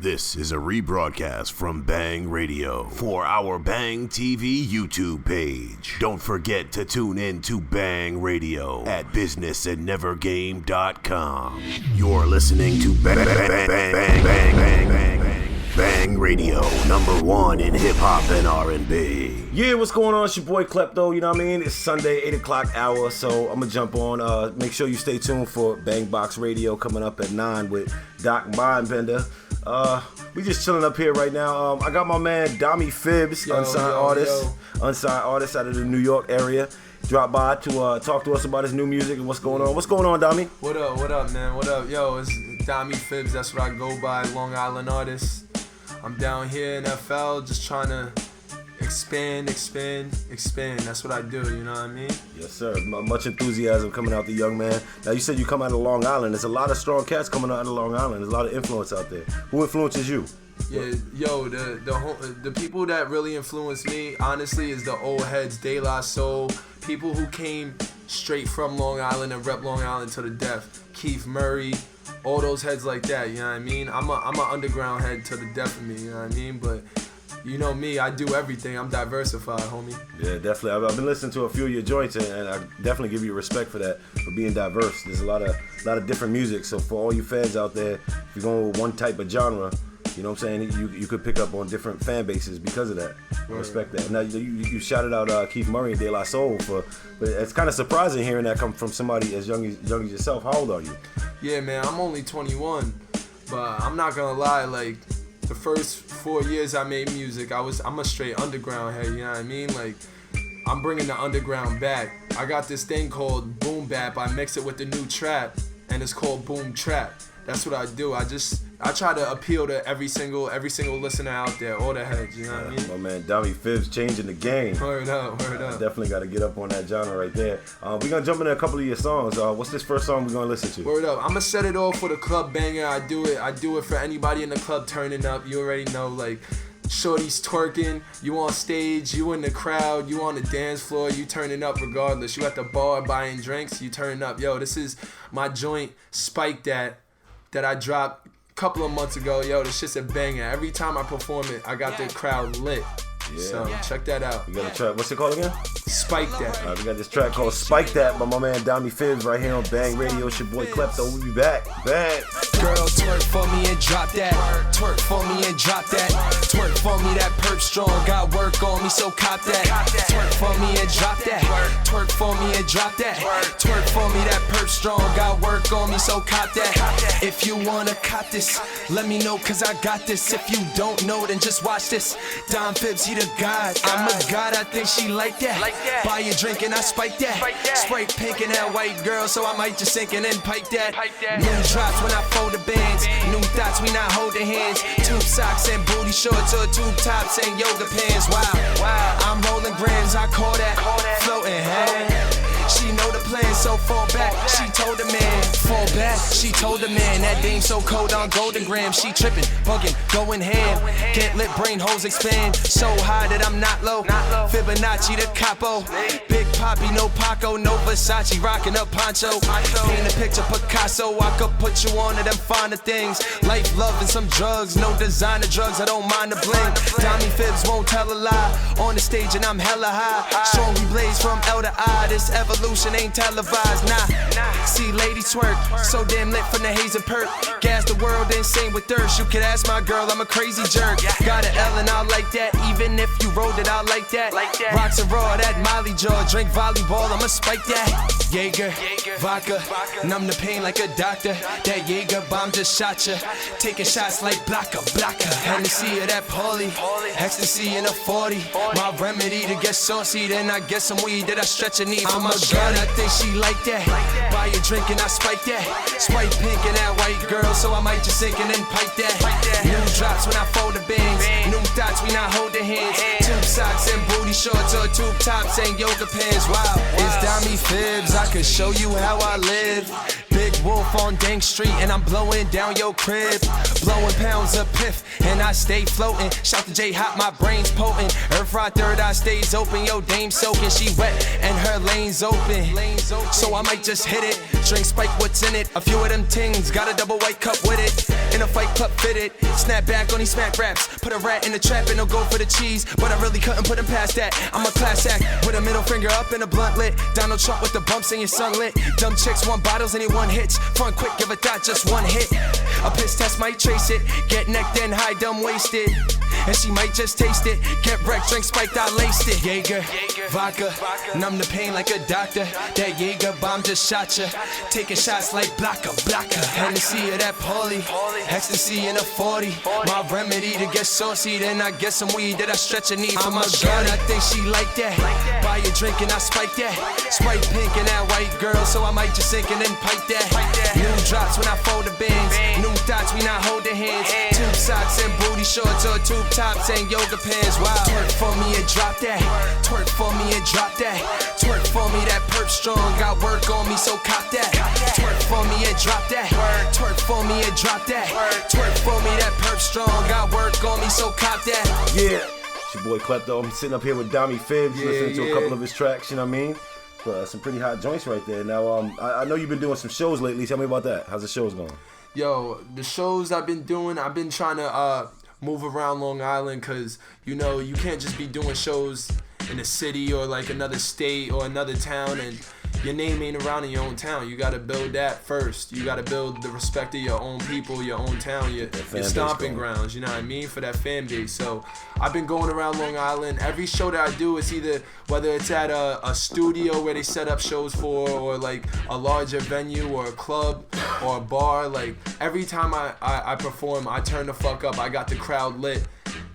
This is a rebroadcast from Bang Radio for our Bang TV YouTube page. Don't forget to tune in to Bang Radio at businessandnevergame.com. You're listening to Bang Radio, #1 in hip-hop and R&B. Yeah, what's going on? It's your boy Klepto, you know what I mean? It's Sunday, 8 o'clock hour, so I'm going to jump on. Make sure you stay tuned for Bang Box Radio coming up at 9 with Doc Mindbender. We just chilling up here right now. I got my man Dommy Fibz, unsigned artist out of the New York area. Drop by to talk to us about his new music and what's going on. What's going on, Dommy? What up, man? What up? Yo, it's Dommy Fibz. That's what I go by, Long Island artist. I'm down here in FL just trying to expand. That's what I do, you know what I mean? Yes, sir. Much enthusiasm coming out the young man. Now, you said you come out of Long Island. There's a lot of strong cats coming out of Long Island. There's a lot of influence out there. Who influences you? Yeah, yo, the people that really influence me, honestly, is the old heads, De La Soul, people who came straight from Long Island and rep Long Island to the death. Keith Murray, all those heads like that, you know what I mean? I'm an underground head to the death of me, you know what I mean? But you know me, I do everything. I'm diversified, homie. Yeah, definitely. I've been listening to a few of your joints, and I definitely give you respect for that, for being diverse. There's a lot of different music. So for all you fans out there, if you're going with one type of genre, you know what I'm saying, you could pick up on different fan bases because of that. I respect that. Now, you shouted out Keith Murray and De La Soul, but it's kind of surprising hearing that come from somebody as young as yourself. How old are you? Yeah, man, I'm only 21, but I'm not gonna lie, like, the first 4 years I made music, I'm a straight underground head, you know what I mean? Like, I'm bringing the underground back. I got this thing called boom bap. I mix it with the new trap, and it's called boom trap. That's what I do. I try to appeal to every single listener out there, all the heads, you know what I mean? My man, Dommy Fibz changing the game. Word up. Definitely got to get up on that genre right there. We're going to jump into a couple of your songs. What's this first song we're going to listen to? Word up. I'm going to set it off for the club banger. I do it for anybody in the club turning up. You already know, like, shorty's twerking, you on stage, you in the crowd, you on the dance floor, you turning up regardless. You at the bar buying drinks, you turning up. Yo, this is my joint, Spike That I dropped a couple of months ago. Yo, this shit's a banger. Every time I perform it, I got the crowd lit. Yeah. So check that out. We got a track. What's it called again? Spike That. All right, we got this track called Spike That by my man Dommy Fibz right here on Bang Radio. It's your boy Klepto. We'll be back. Bang. Girl, twerk for me and drop that. Twerk for me and drop that. Twerk for me, that perp strong. Got work on me, so cop that. Twerk for me and drop that. Twerk for me and drop that. Twerk for me, that perp strong. Got work on me, so cop that. If you wanna cop this, let me know, cause I got this. If you don't know, then just watch this. Dom Fibz, he the god. I'm a god, I think she like that. Buy a drink and I spike that. Sprite pink and that white girl, so I might just sink and then pipe that. New drops when I fold the bands. New thoughts, we not holding hands. Tube socks and booty shorts or tube tops and yoga pants. Wow. I'm rolling grams, I call that floating head. She know the plan, so fall back. She told the man, fall back. She told the man that dame so cold on golden grams. She tripping, bugging, going ham. Get lit, brain holes expand. So high that I'm not low. Fibonacci the capo. Big Poppy, no Paco, no Versace, rocking up poncho. Paint a picture Picasso. I could put you on to them finer things. Life, love, and some drugs. No designer drugs, I don't mind the bling. Dommy Fibz won't tell a lie. On the stage and I'm hella high. Strong we blaze from L to I. This evolution ain't televised, nah. See ladies twerk, so damn lit from the haze and perk. Gas the world insane with thirst. You could ask my girl, I'm a crazy jerk. Got an L and I like that. Even if you rolled it out like that. Rocks and raw, that Molly jaw. Drink volleyball, I'ma spike that. Jaeger, vodka, numb the pain like a doctor. That Jaeger bomb just shot ya. Taking shots like blocker. Hennessy or that Pauly. Ecstasy in a 40. My remedy to get saucy. Then I get some weed that I stretch a need for my girl. I think she like that. Buy a drink and I spike that. Sprite pink and that white girl, so I might just sink and then pipe that. New drops when I fold the bands. New thoughts, we not holding hands. Tube socks and booty shorts or tube tops and yoga pants. Wow, it's Dommy Fibz. I could show you how I live. Big Wolf on Dang Street, and I'm blowing down your crib. Blowing pounds of piff, and I stay floating. Shout to J Hot, my brain's potent. Earth Ride third eye stays open. Yo, dame soaking, she wet, and her lane's open. So I might just hit it. Drink Spike, what's in it? A few of them tings, got a double white cup with it. In a fight club fitted. Snap back on these smack raps. Put a rat in the trap and he'll go for the cheese. But I really couldn't put him past that. I'm a class act with a middle finger up and a blunt lit. Donald Trump with the bumps in your sunlit. Dumb chicks want bottles and he one hits. Front quick, give a thought, just one hit. A piss test might trace it. Get necked and high, dumb wasted. And she might just taste it. Get wrecked, drink spiked, I laced it. Jaeger, vodka, numb the pain like a doctor. That Jaeger bomb just shot ya. Taking shots like blocker. Hennessy or that Pauly. Ecstasy in a 40. My remedy to get saucy. Then I get some weed that I stretch a need for my girl. I think she like that. Buy a drink and I spike that. Sprite pink and that white girl. So I might just sink and then pipe that. New drops when I fold the bands. New thoughts, we not holding hands. Tube socks and booty shorts or tube tops and yoga pants. Wow. Twerk for me and drop that. Twerk for me and drop that. Twerk for me, that perp strong. Got work on me, so cop that. Twerk for me and drop that. Twerk for me and drop that. Twerk for me, that perp strong. Got work on me, so cop that. Yeah, it's your boy Klepto. I'm sitting up here with Dommy Fibz, listening to a couple of his tracks, you know what I mean? Some pretty hot joints right there. Now, I know you've been doing some shows lately. Tell me about that. How's the shows going? Yo, the shows I've been doing, I've been trying to move around Long Island because, you know, you can't just be doing shows in a city or like another state or another town and your name ain't around in your own town. You gotta build that first. You gotta build the respect of your own people, your own town, your stomping grounds, you know what I mean, for that fan base. So I've been going around Long Island. Every show that I do, it's either, whether it's at a studio where they set up shows for, or like a larger venue or a club or a bar. Like every time I perform, I turn the fuck up. I got the crowd lit.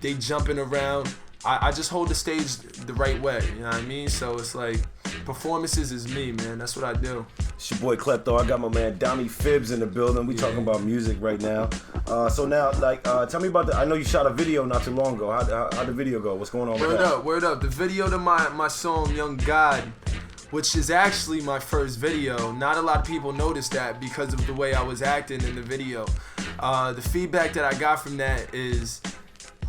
They jumping around. I just hold the stage the right way, you know what I mean? So it's like, performances is me, man. That's what I do. It's your boy Klepto. I got my man Dommy Fibz in the building. We talking about music right now. So now, like, tell me about I know you shot a video not too long ago. How'd the video go? What's going on with that? Word up. The video to my song, Young God, which is actually my first video. Not a lot of people noticed that because of the way I was acting in the video. The feedback that I got from that is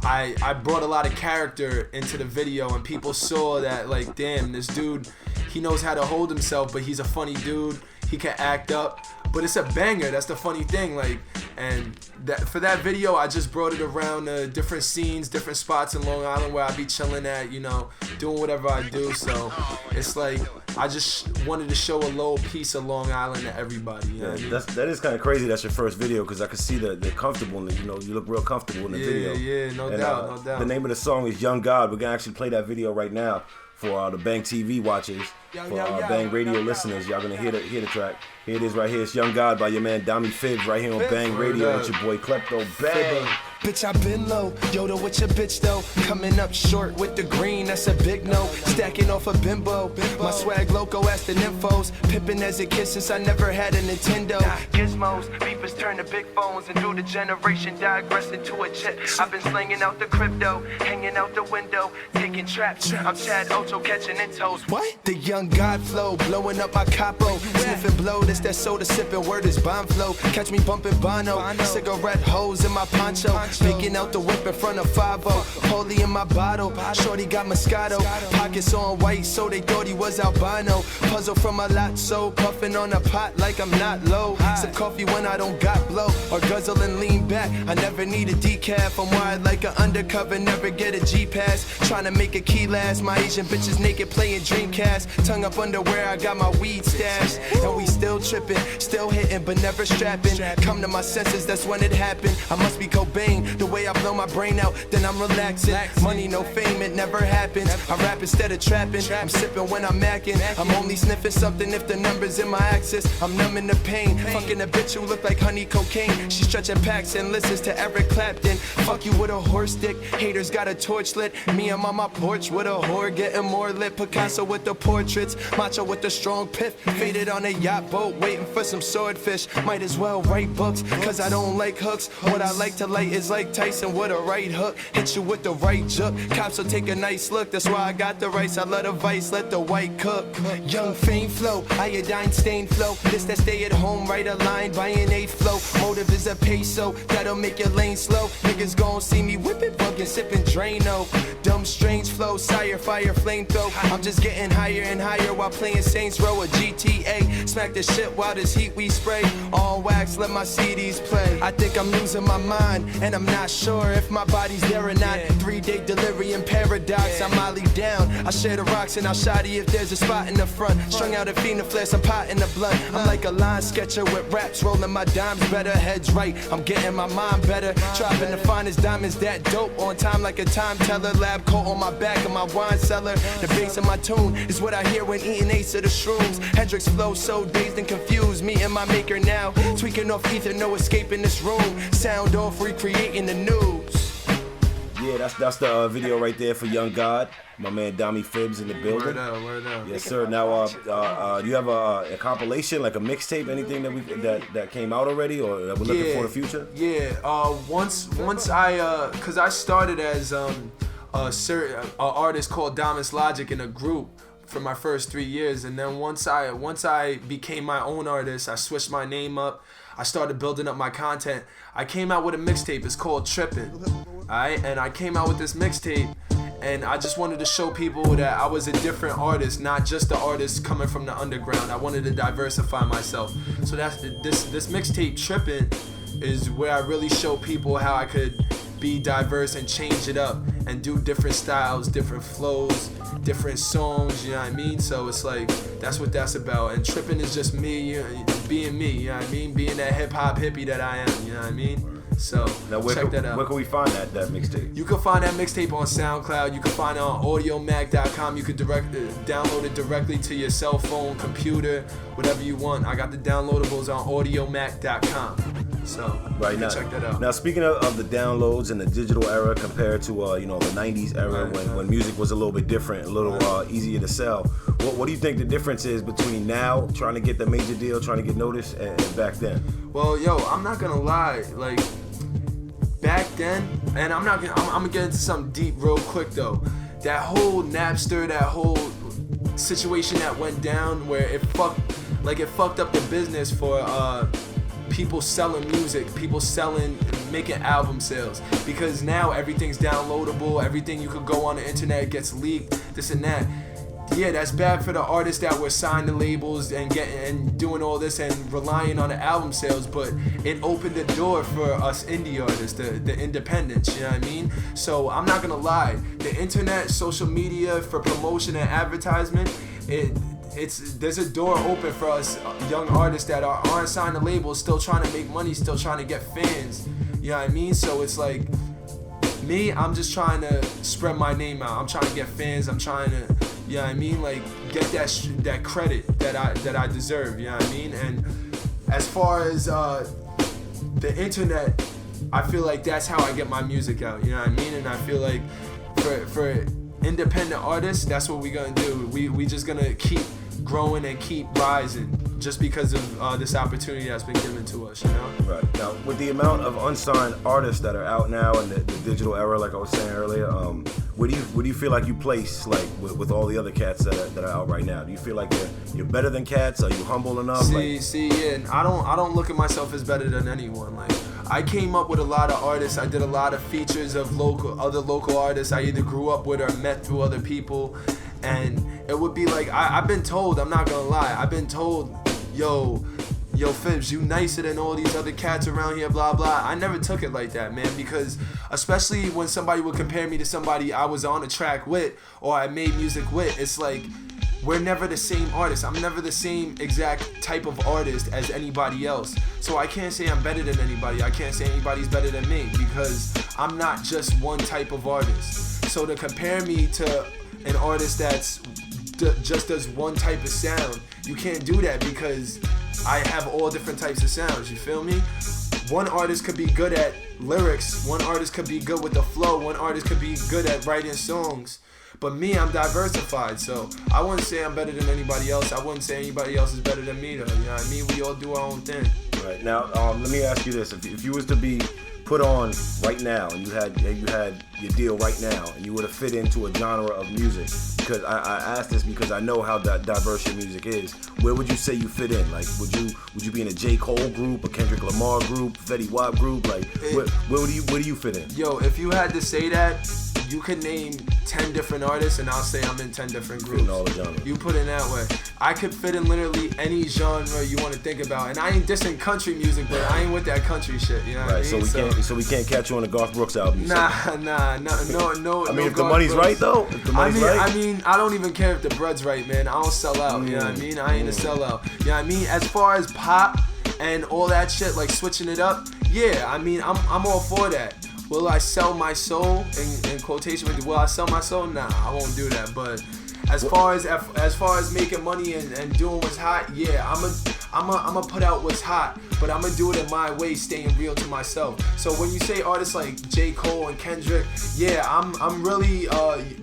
I brought a lot of character into the video, and people saw that, like, damn, this dude, he knows how to hold himself, but he's a funny dude. He can act up, but it's a banger. That's the funny thing, like, and for that video, I just brought it around different scenes, different spots in Long Island where I be chilling at, you know, doing whatever I do. So it's like I just wanted to show a little piece of Long Island to everybody. You know what I mean? That is kind of crazy. That's your first video, because I can see that they're comfortable. You know, you look real comfortable in the video. Yeah, no doubt. The name of the song is Young God. We're gonna actually play that video right now for the Bang TV watchers, for our Bang Radio listeners. Y'all gonna hear the track. Here it is right here. It's Young God by your man Dommy Fibz right here on Bang Radio with your boy Klepto. Bang! Bitch, I been low. Yoda with your bitch though. Coming up short with the green, that's a big no. Stacking off a bimbo. My swag loco, ask the nymphos. Pippin' as a kid since I never had a Nintendo. Gizmos, beepers turn to big phones, and through the generation digress into a chip. I've been slinging out the crypto, hanging out the window, taking traps. I'm Chad Ocho catching intos. What? The young God flow, blowing up my capo. Sniffing blow, that's that soda sipping. Word is bomb flow. Catch me bumping Bono. Cigarette hoes in my poncho. Making out the whip in front of 5-0. Holy in my bottle. Shorty got Moscato. Pockets on white, so they thought he was albino. Puzzle from a lot, so puffing on a pot like I'm not low. Sip coffee when I don't got blow, or guzzle and lean back. I never need a decaf. I'm wired like an undercover, never get a G-pass. Trying to make a key last. My Asian bitches naked playing Dreamcast. Tongue up underwear, I got my weed stash. And we still tripping, still hitting, but never strapping. Come to my senses, that's when it happened. I must be Cobain. The way I blow my brain out, then I'm relaxing. Money, no fame, it never happens. I rap instead of trapping. I'm sipping when I'm macking. I'm only sniffing something if the number's in my axis. I'm numbing the pain. Fucking a bitch who look like honey cocaine. She stretching packs and listens to Eric Clapton. Fuck you with a horse stick. Haters got a torch lit. Me, I'm on my porch with a whore getting more lit. Picasso with the portrait. portraits. Macho with the strong pith, faded on a yacht boat, waiting for some swordfish. Might as well write books, cause I don't like hooks. What I like to light is like Tyson with a right hook. Hit you with the right juke, cops will take a nice look. That's why I got the rice, I let a vice, let the white cook. Young fame flow, iodine stain flow. This that stay at home, write a line, buy an eighth flow. Motive is a peso, that'll make your lane slow. Niggas gon' see me whipping, bugging, sipping Drano. Dumb strange flow, sire, fire, flame throw. I'm just getting higher and higher while playing Saints Row or GTA. Smack the shit while this heat we spray. All wax, let my CDs play. I think I'm losing my mind, and I'm not sure if my body's there or not. 3-day delirium paradox, I'm Molly down. I share the rocks and I'll shoddy if there's a spot in the front. Strung out a fiend, a flare, some pot in the blood. I'm like a line sketcher with raps, rolling my dimes better. Heads right, I'm getting my mind better. Dropping the finest diamonds, that dope. On time like a time teller. Lab coat on my back of my wine cellar. The bass of my tune is what I hear when eating ace of the shrooms. Hendrix flow so dazed and confused. Me and my maker now, tweaking off ether, no escape in this room. Sound off, recreating the news. Yeah, that's the video right there for Young God. My man Dommy Fibz in the building. Word up. Yes, sir. Now, do you have a compilation, like a mixtape, anything that came out already, or that we're looking for in the future? Yeah. Once I, cause I started as an artist called Damas Logic in a group for my first 3 years, and then once I became my own artist, I switched my name up. I started building up my content. I came out with a mixtape. It's called Trippin'. Alright, and I came out with this mixtape, and I just wanted to show people that I was a different artist, not just the artist coming from the underground. I wanted to diversify myself. So that's this mixtape Trippin' is where I really show people how I could be diverse and change it up and do different styles, different flows, different songs, you know what I mean? So it's like, that's what that's about. And Trippin' is just me, being me, you know what I mean? Being that hip hop hippie that I am, you know what I mean? So now check that out. Where can we find that mixtape? You can find that mixtape on SoundCloud. You can find it on audiomac.com. You can download it directly to your cell phone, computer, whatever you want. I got the downloadables on audiomac.com. So right now, check that out. Now, speaking of the downloads and the digital era compared to the 90s era, when music was a little bit different, a little easier to sell. What do you think the difference is between now trying to get the major deal, trying to get noticed, and back then? Well, I'm not gonna lie, like back then, and I'm gonna get into something deep real quick though. That whole Napster, that whole situation that went down where it fucked up the business for people selling music, making album sales, because now everything's downloadable, everything you could go on the internet gets leaked, this and that. Yeah, that's bad for the artists that were signed to labels and doing all this and relying on the album sales, but it opened the door for us indie artists, the independents, you know what I mean? So I'm not gonna lie, the internet, social media for promotion and advertisement, there's a door open for us young artists that aren't signed to labels, still trying to make money, still trying to get fans, you know what I mean? So it's like, me, I'm just trying to spread my name out. I'm trying to get fans. I'm trying to, you know what I mean, like get that credit that I deserve. You know what I mean. And as far as the internet, I feel like that's how I get my music out. You know what I mean. And I feel like for independent artists, that's what we're gonna do. We just gonna keep growing and keep rising just because of this opportunity that's been given to us, you know? Right. Now, with the amount of unsigned artists that are out now in the digital era, like I was saying earlier, where do you feel like you place, like, with all the other cats that are out right now? Do you feel like you're better than cats? Are you humble enough? Yeah, I don't look at myself as better than anyone. Like, I came up with a lot of artists. I did a lot of features of other local artists I either grew up with or met through other people. And it would be like, I've been told, I'm not gonna lie, I've been told, yo Fibz, you nicer than all these other cats around here, blah blah. I never took it like that, man, because especially when somebody would compare me to somebody I was on a track with or I made music with, it's like, we're never the same artist. I'm never the same exact type of artist as anybody else. So I can't say I'm better than anybody. I can't say anybody's better than me because I'm not just one type of artist. So to compare me to an artist that's just does one type of sound, you can't do that because I have all different types of sounds, you feel me? One artist could be good at lyrics, one artist could be good with the flow, one artist could be good at writing songs, But me, I'm diversified, so I wouldn't say I'm better than anybody else. I wouldn't say anybody else is better than me, though. You know what I mean? We all do our own thing. Right. Now, let me ask you this. If you was to be put on right now, and you had your deal right now, and you were to fit into a genre of music, because I asked this because I know how diverse your music is, where would you say you fit in? Like, would you be in a J. Cole group, a Kendrick Lamar group, Fetty Wap group? Like, where do you fit in? Yo, if you had to say that, you could name 10 different artists, and I'll say I'm in 10 different groups. All the genres. You put it that way. I could fit in literally any genre you want to think about, and I ain't dissing country music, but I ain't with that country shit. You know what I mean? So we can't catch you on the Garth Brooks album. No. I mean, if the money's Brooks. Right though. If the money's right. I mean, I don't even care if the bread's right, man. I don't sell out. You know what I mean? I ain't a sellout. You know what I mean? As far as pop and all that shit, like switching it up, yeah. I mean, I'm all for that. Will I sell my soul in quotation? Will I sell my soul? Nah, I won't do that. But as far as making money and doing what's hot, yeah, I'm a put out what's hot, but I'm gonna do it in my way, staying real to myself. So when you say artists like J. Cole and Kendrick, yeah, I'm really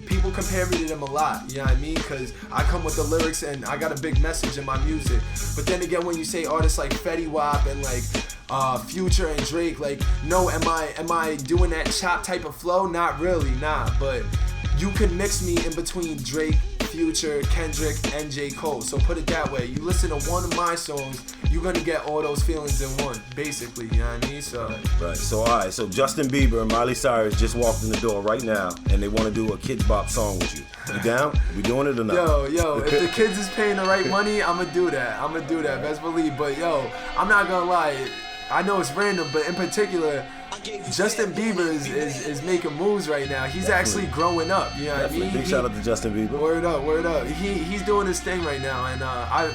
people compare me to them a lot. You know what I mean? Because I come with the lyrics and I got a big message in my music. But then again, when you say artists like Fetty Wap and like Future and Drake, like, no, am I doing that chop type of flow? Not really, nah. But you can mix me in between Drake, Future, Kendrick, and J. Cole. So put it that way. You listen to one of my songs, you're gonna get all those feelings in one, basically. You know what I mean? So right. So alright. So Justin Bieber and Miley Cyrus just walked in the door right now, and they want to do a Kidz Bop song with you. You down? We doing it or not? Yo, if the kids is paying the right money, I'ma do that. Best believe. But yo, I'm not gonna lie. I know it's random, but in particular, Justin Bieber is making moves right now. He's actually growing up. You know what I mean? Big shout out to Justin Bieber. Word up. He's doing his thing right now, and I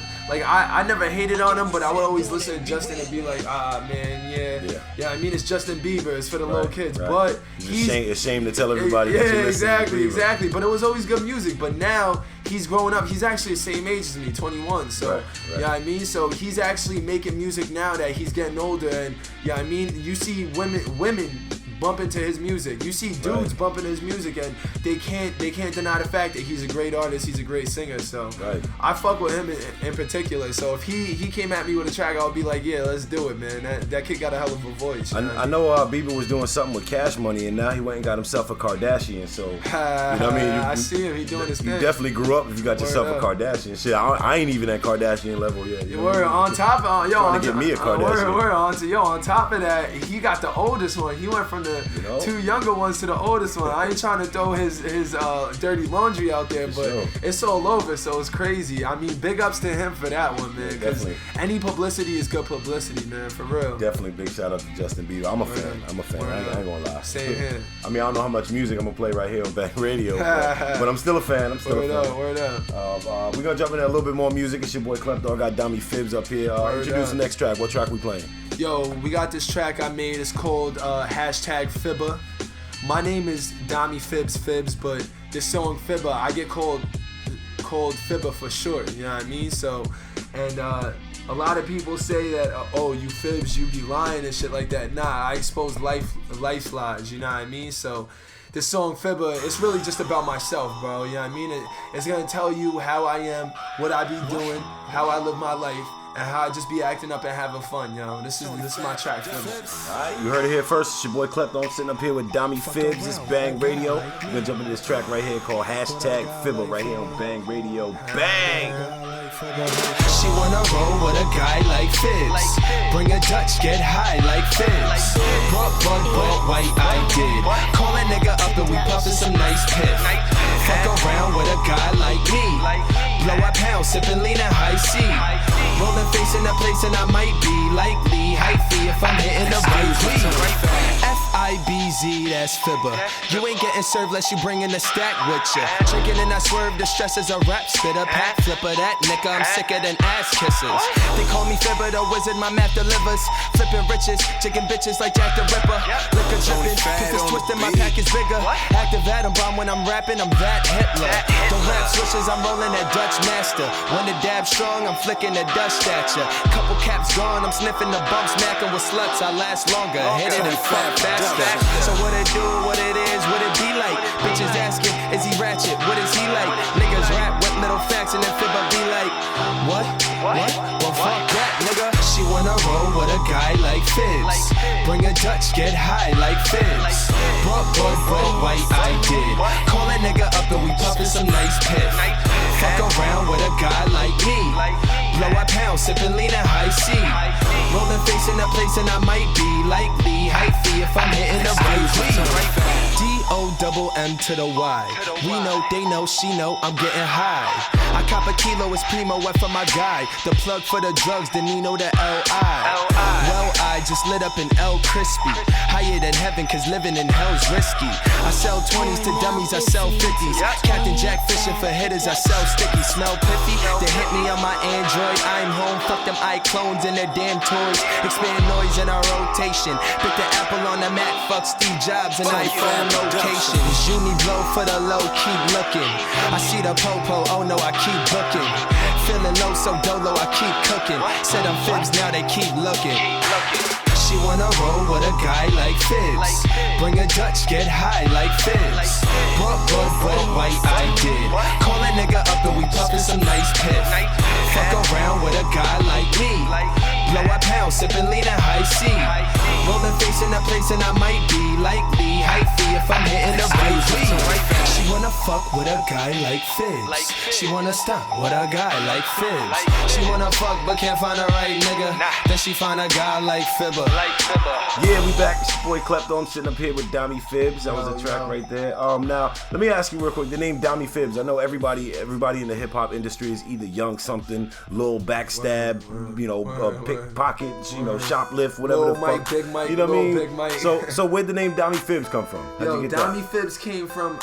never hated on him, but I would always listen to Justin and be like, man, yeah. I mean, it's Justin Bieber. It's for the little kids, but he's ashamed to tell everybody. that you listen to Bieber. exactly. But it was always good music. But now he's growing up. He's actually the same age as me, 21. So you know what I mean? So he's actually making music now that he's getting older, and you know what I mean? You see women bumping to his music. You see dudes bumping his music, and they can't deny the fact that he's a great artist. He's a great singer. So I fuck with him in particular. So if he came at me with a track, I would be like, yeah, let's do it, man. That kid got a hell of a voice. I know Bieber was doing something with Cash Money, and now he went and got himself a Kardashian. So you know what I mean? I see him. He doing his thing. You definitely grew up if you got yourself a Kardashian. Shit, I ain't even at Kardashian level yet. We're on top of trying to get me a Kardashian. We're on top of that. He got the oldest one. He went from the two younger ones to the oldest one. I ain't trying to throw his dirty laundry out there, but it's all over, so it's crazy. I mean, big ups to him for that one, man. Because any publicity is good publicity, man, for real. Definitely big shout out to Justin Bieber. I'm a fan. I ain't gonna lie. Same here. I mean, I don't know how much music I'm gonna play right here on Bang Radio, but I'm still a fan. Word up. We're gonna jump into a little bit more music. It's your boy Klepto. I got Dommy Fibz up here. Introduce the next track. What track we playing? Yo, we got this track I made. It's called #Fibba. My name is Dommy Fibz, but this song Fibba, I get called Fibba for short. You know what I mean? So, and a lot of people say that, you Fibs, you be lying and shit like that. Nah, I expose life lies. You know what I mean? So, this song Fibba, it's really just about myself, bro. You know what I mean? It's gonna tell you how I am, what I be doing, how I live my life, and how I just be acting up and having fun, yo. This is my track, Fibba. Alright, you heard it here first. It's your boy Klepto. I'm sitting up here with Dommy Fibz. It's Bang Radio. We're gonna jump into this track right here called #Fibba right here on Bang Radio. Bang! She wanna roll with a guy like Fibz. Bring a Dutch, get high like Fibz. Bug, white I did. Call that nigga up and we puffin' some nice piff. Fuck around with a guy like me. Blow a pound, sippin' lean and high C. Rollin' face in a place and I might be likely hyphy if I'm hitting the right beat. Fibz, that's Fibba. You ain't getting served unless you bringin' a stack with ya. Drinking and I swerve, the stress is a rap spitter. Pack flipper, that nigga, I'm sicker than ass kisses. They call me Fibba, the wizard, my math delivers. Flippin' riches, chicken bitches like Jack the Ripper. Liquor drippin', cause this twistin', my pack is bigger. Active atom bomb when I'm rapping, I'm that Hitler. Don't rap switches, I'm rollin' that Dutch master. When the dab strong, I'm flicking the dust at ya. Couple caps gone, I'm sniffing the bumps, smacking with sluts, I last longer. Hit it and fat faster. So what it do, what it is, what it be like? Bitches asking, is he ratchet? watch it. What is he like? Niggas rap with little facts and then Fibba be like, what? Well, fuck that, nigga. She wanna roll with a guy like Fibz. Bring a Dutch, get high like Fibz. Brought white, I did. Call a nigga up and we puffin' some nice piff. Fuck around with a guy like me. Blow a pound, sippin' lean and high C. Rollin' face in a place and I might be likely hyphy if I'm hitting the right weed. D-O-double-M to the Y. We know, they know, she know, I'm getting high. I cop a kilo, it's primo, wet for my guy. The plug for the drugs, the Nino, the L.I. Well, I just lit up in El Crispy. Higher than heaven, cause living in hell's risky. I sell 20s to dummies, I sell 50s. Captain Jack fishing for hitters, I sell sticky. Smell piffy, they hit me on my Android. I'm home, fuck them iClones and their damn toys. Expand noise in our rotation. Pick the apple on the Mac, fuck Steve Jobs and iPhone locations. Uni blow for the low, keep looking. I see the popo, oh no, I keep booking. Feeling low, so dolo, I keep cooking. Said I'm Fibz, now they keep looking. She wanna roll with a guy like Fibz. Bring a Dutch, get high like Fibz. Brought white, I did. Call a nigga up and we puffin' some nice piff. Fuck around with a guy like me. Blow a pound, sippin' lean and high C. Rollin' face in a place and I might be likely hyphy if I'm hitting the right weed. She wanna fuck with a guy like Fibz. She wanna stop with a guy like Fibz. She wanna fuck but can't find a right nigga. Then she find a guy like Fibba. Yeah, we back. It's your boy Klepto. I'm sitting up here with Dommy Fibz. That was a track right there. Now, let me ask you real quick. The name Dommy Fibz. I know everybody in the hip hop industry is either young something, little backstab, pickpocket, shoplift, whatever Lil the Mike, fuck. Big Mike, You know what I mean? Big Mike. So where'd the name Dommy Fibz come from? How'd you get Dommy that? Fibz came from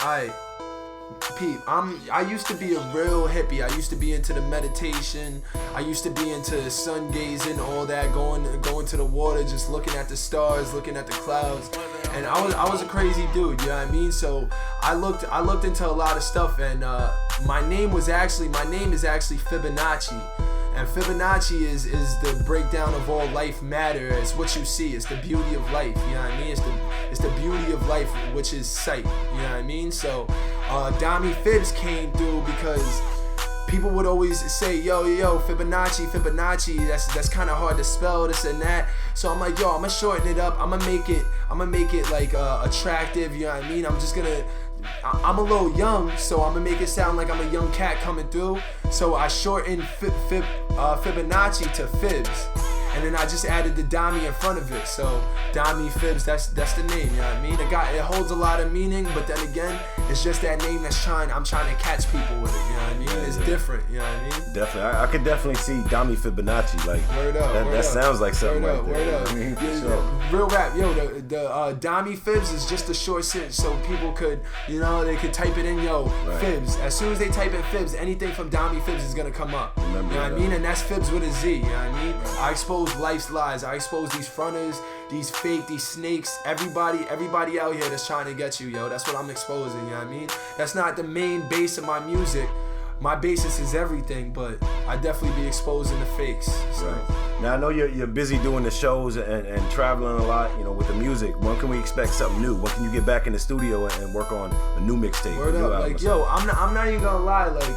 Pete, I used to be a real hippie. I used to be into the meditation. I used to be into sun gazing, all that, going to the water, just looking at the stars, looking at the clouds. And I was a crazy dude, you know what I mean? So I looked into a lot of stuff, and my name is actually Fibonacci. And Fibonacci is the breakdown of all life matter. It's what you see. It's the beauty of life. You know what I mean? It's the beauty of life, which is sight. You know what I mean? So, Dommy Fibz came through because people would always say, yo, Fibonacci. That's kind of hard to spell, this and that. So I'm like, yo, I'm gonna shorten it up. I'm gonna make it like attractive. You know what I mean? I'm a little young, so I'm gonna make it sound like I'm a young cat coming through. So I shortened Fibonacci to Fibz, and then I just added the Dommy in front of it. So Dommy Fibz, that's the name. You know what I mean? It holds a lot of meaning, but then again, it's just that name I'm trying to catch people with it. You know what I mean? It's different. You know what I mean? Definitely, I could definitely see Dommy Fibonacci. Like word up, that sounds like something word right there. Word up. I mean, Real rap, the Dommy Fibz is just a short sit, so people could, they could type it in, Fibz. As soon as they type in Fibz, anything from Dommy Fibz is gonna come up. You know what I mean? And that's Fibz with a Z. You know what I mean? I expose life's lies. I expose these fronters, these fake, these snakes, everybody out here that's trying to get you, yo. That's what I'm exposing. You know what I mean? That's not the main base of my music. My basis is everything, but I definitely be exposing the fakes. So. Right. Now I know you're busy doing the shows and traveling a lot, with the music. When can we expect something new? When can you get back in the studio and work on a new mixtape? Word up, like I'm not even gonna lie, like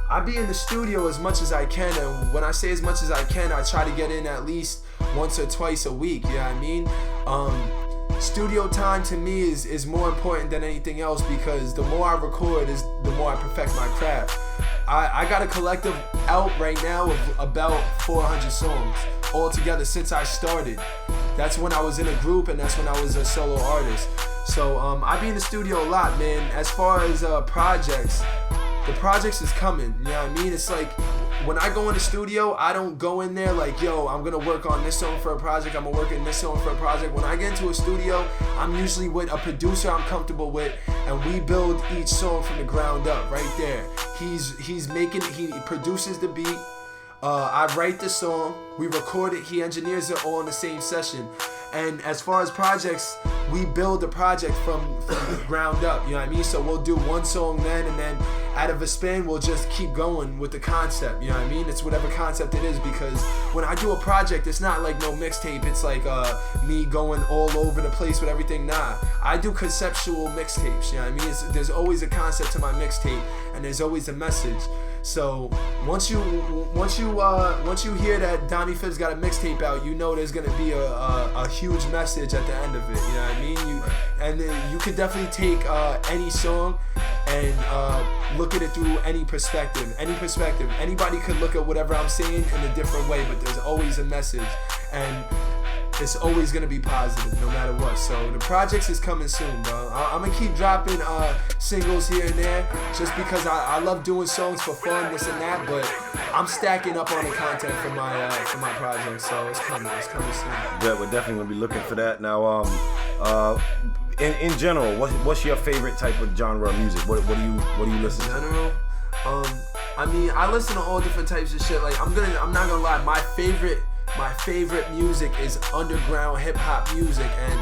I be in the studio as much as I can, and when I say as much as I can, I try to get in at least once or twice a week. You know what I mean? Studio time to me is more important than anything else, because the more I record is the more I perfect my craft. I got a collective out right now of about 400 songs all together since I started. That's when I was in a group, and that's when I was a solo artist. So I be in the studio a lot, man. As far as projects, the projects is coming. You know what I mean? It's like when I go in the studio, I don't go in there like, yo, I'm gonna work on this song for a project, I'm gonna work on this song for a project. When I get into a studio, I'm usually with a producer I'm comfortable with, and we build each song from the ground up right there. He produces the beat, I write the song, we record it, he engineers it all in the same session. And as far as projects, we build the project from the ground up, you know what I mean? So we'll do one song then, and then out of a spin, we'll just keep going with the concept, you know what I mean? It's whatever concept it is, because when I do a project, it's not like no mixtape, it's like me going all over the place with everything. Nah, I do conceptual mixtapes, you know what I mean? There's always a concept to my mixtape, and there's always a message. So once you hear that Dommy Fibz got a mixtape out, you know there's gonna be a huge message at the end of it. You know what I mean? And then you could definitely take any song and look at it through any perspective. Anybody could look at whatever I'm saying in a different way, but there's always a message, and it's always gonna be positive no matter what. So the projects is coming soon, bro. I'm gonna keep dropping singles here and there just because I love doing songs for fun, this and that, but I'm stacking up on the content for my project, so it's coming soon. Yeah, we're definitely gonna be looking for that. Now, in general, what's your favorite type of genre of music? What do you listen to? In general, I mean, I listen to all different types of shit. Like I'm not gonna lie, my favorite music is underground hip hop music, and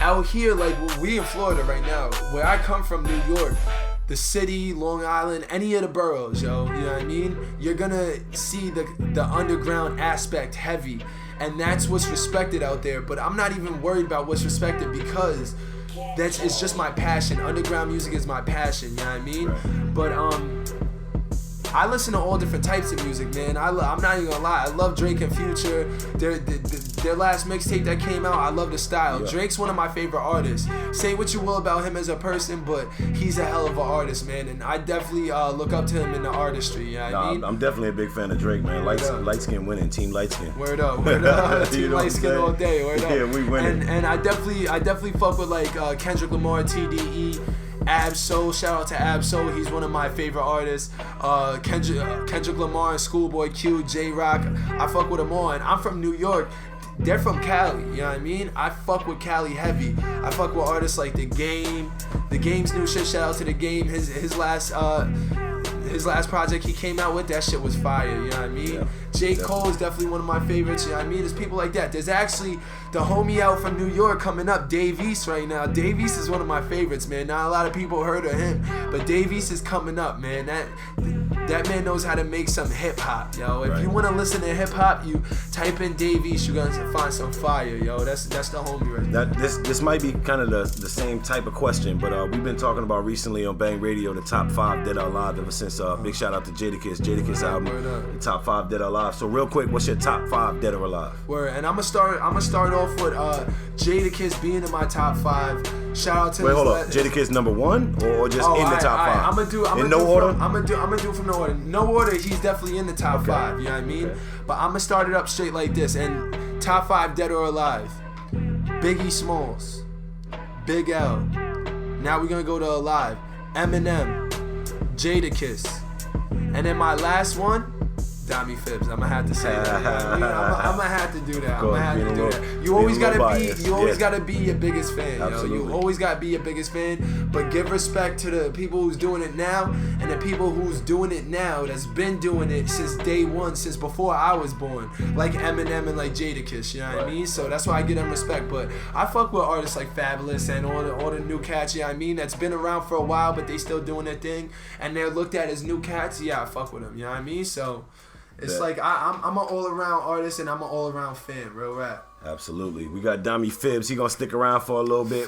out here, like we in Florida right now, where I come from, New York, the city, Long Island, any of the boroughs, yo, you know what I mean? You're gonna see the underground aspect heavy, and that's what's respected out there. But I'm not even worried about what's respected, because it's just my passion. Underground music is my passion, you know what I mean? Right. But I listen to all different types of music, man. I'm not even gonna lie. I love Drake and Future. Their last mixtape that came out, I love the style. Yeah. Drake's one of my favorite artists. Say what you will about him as a person, but he's a hell of an artist, man. And I definitely look up to him in the artistry. You know what I mean? I'm definitely a big fan of Drake, man. Light skin winning, team light skin. Word up. Team light skin all day. Word up. Yeah, we winning. And I definitely fuck with like Kendrick Lamar, TDE. Ab-Soul, shout out to Ab-Soul, he's one of my favorite artists. Kendrick Lamar and Schoolboy Q, J-Rock, I fuck with them all. And I'm from New York, they're from Cali, you know what I mean? I fuck with Cali heavy. I fuck with artists like The Game. The Game's new shit, shout out to The Game. His last project he came out with, that shit was fire, you know what I mean? Yeah, J. Cole is definitely one of my favorites, you know what I mean? There's people like that. There's actually the homie out from New York coming up, Dave East right now. Dave East is one of my favorites, man. Not a lot of people heard of him, but Dave East is coming up, man. That man knows how to make some hip hop, yo. If you want to listen to hip hop, you type in Dave East, you're gonna find some fire, yo. That's the homie right there. This might be kind of the same type of question, but we've been talking about recently on Bang Radio the top 5 Dead or Alive ever since. Big shout out to Jadakiss album, the top 5 Dead or Alive. So real quick, what's your top 5 Dead or Alive? Word, and I'm gonna start off with Jadakiss being in my top 5. Shout out to hold up, Jadakiss number 1 or just in the top 5? I'm gonna do order. I'm gonna do from no order. No order, he's definitely in the top 5. You know what I mean? Okay. But I'm gonna start it up straight like this. And top 5 Dead or Alive: Biggie Smalls, Big L. Now we're gonna go to Alive: Eminem, Jadakiss, and then my last one, Dommy Fibz. I'm gonna have to say that. I'm gonna have to do that. You always gotta be your biggest fan. Yo. You always gotta be your biggest fan. But give respect to the people who's doing it now, and the people who's doing it now that's been doing it since day one, since before I was born. Like Eminem and like Jadakiss. You know what I mean? So that's why I give them respect. But I fuck with artists like Fabulous and all the new cats. You know what I mean? That's been around for a while, but they still doing their thing, and they're looked at as new cats. Yeah, I fuck with them. You know what I mean? So. It's like I'm an all-around artist and I'm an all-around fan, real rap. Absolutely. We got Dommy Fibz. He gonna stick around for a little bit.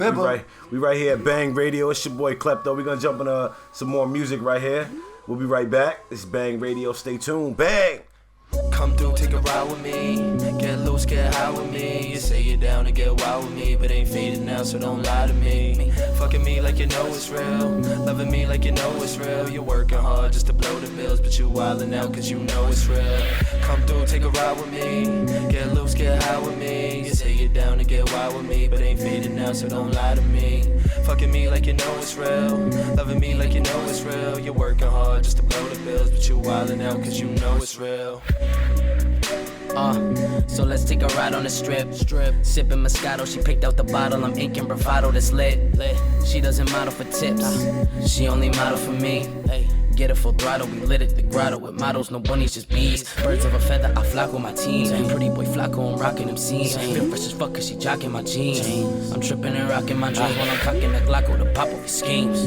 We right here at Bang Radio. It's your boy Klepto. We gonna jump into some more music right here. We'll be right back. This is Bang Radio. Stay tuned. Bang! Come through, take a ride with me. Get loose, get high with me. You say you're down to get wild with me, but ain't fading now, so don't lie to me. Fucking me like you know it's real. Loving me like you know it's real. You're working hard just to blow the bills, but you wildin' out cause you know it's real. Come through, take a ride with me. Get loose, get high with me. You say you're down to get wild with me, but ain't fading now, so don't lie to me. Fucking me like you know it's real. Loving me like you know it's real. You're working hard just to blow the bills, but you wildin' out cause you know it's real. So let's take a ride on the strip. Sipping Moscato, she picked out the bottle. I'm inking bravado that's lit. She doesn't model for tips. She only model for me. Get it full throttle, we lit it, the grotto with models, no bunnies, just bees. Birds of a feather, I flock with my team. Pretty boy Flacco, I'm rocking them scenes. Feel fresh as fuck cause she jocking my jeans. I'm tripping and rocking my dreams when I'm cocking that Glock with a pop of his schemes.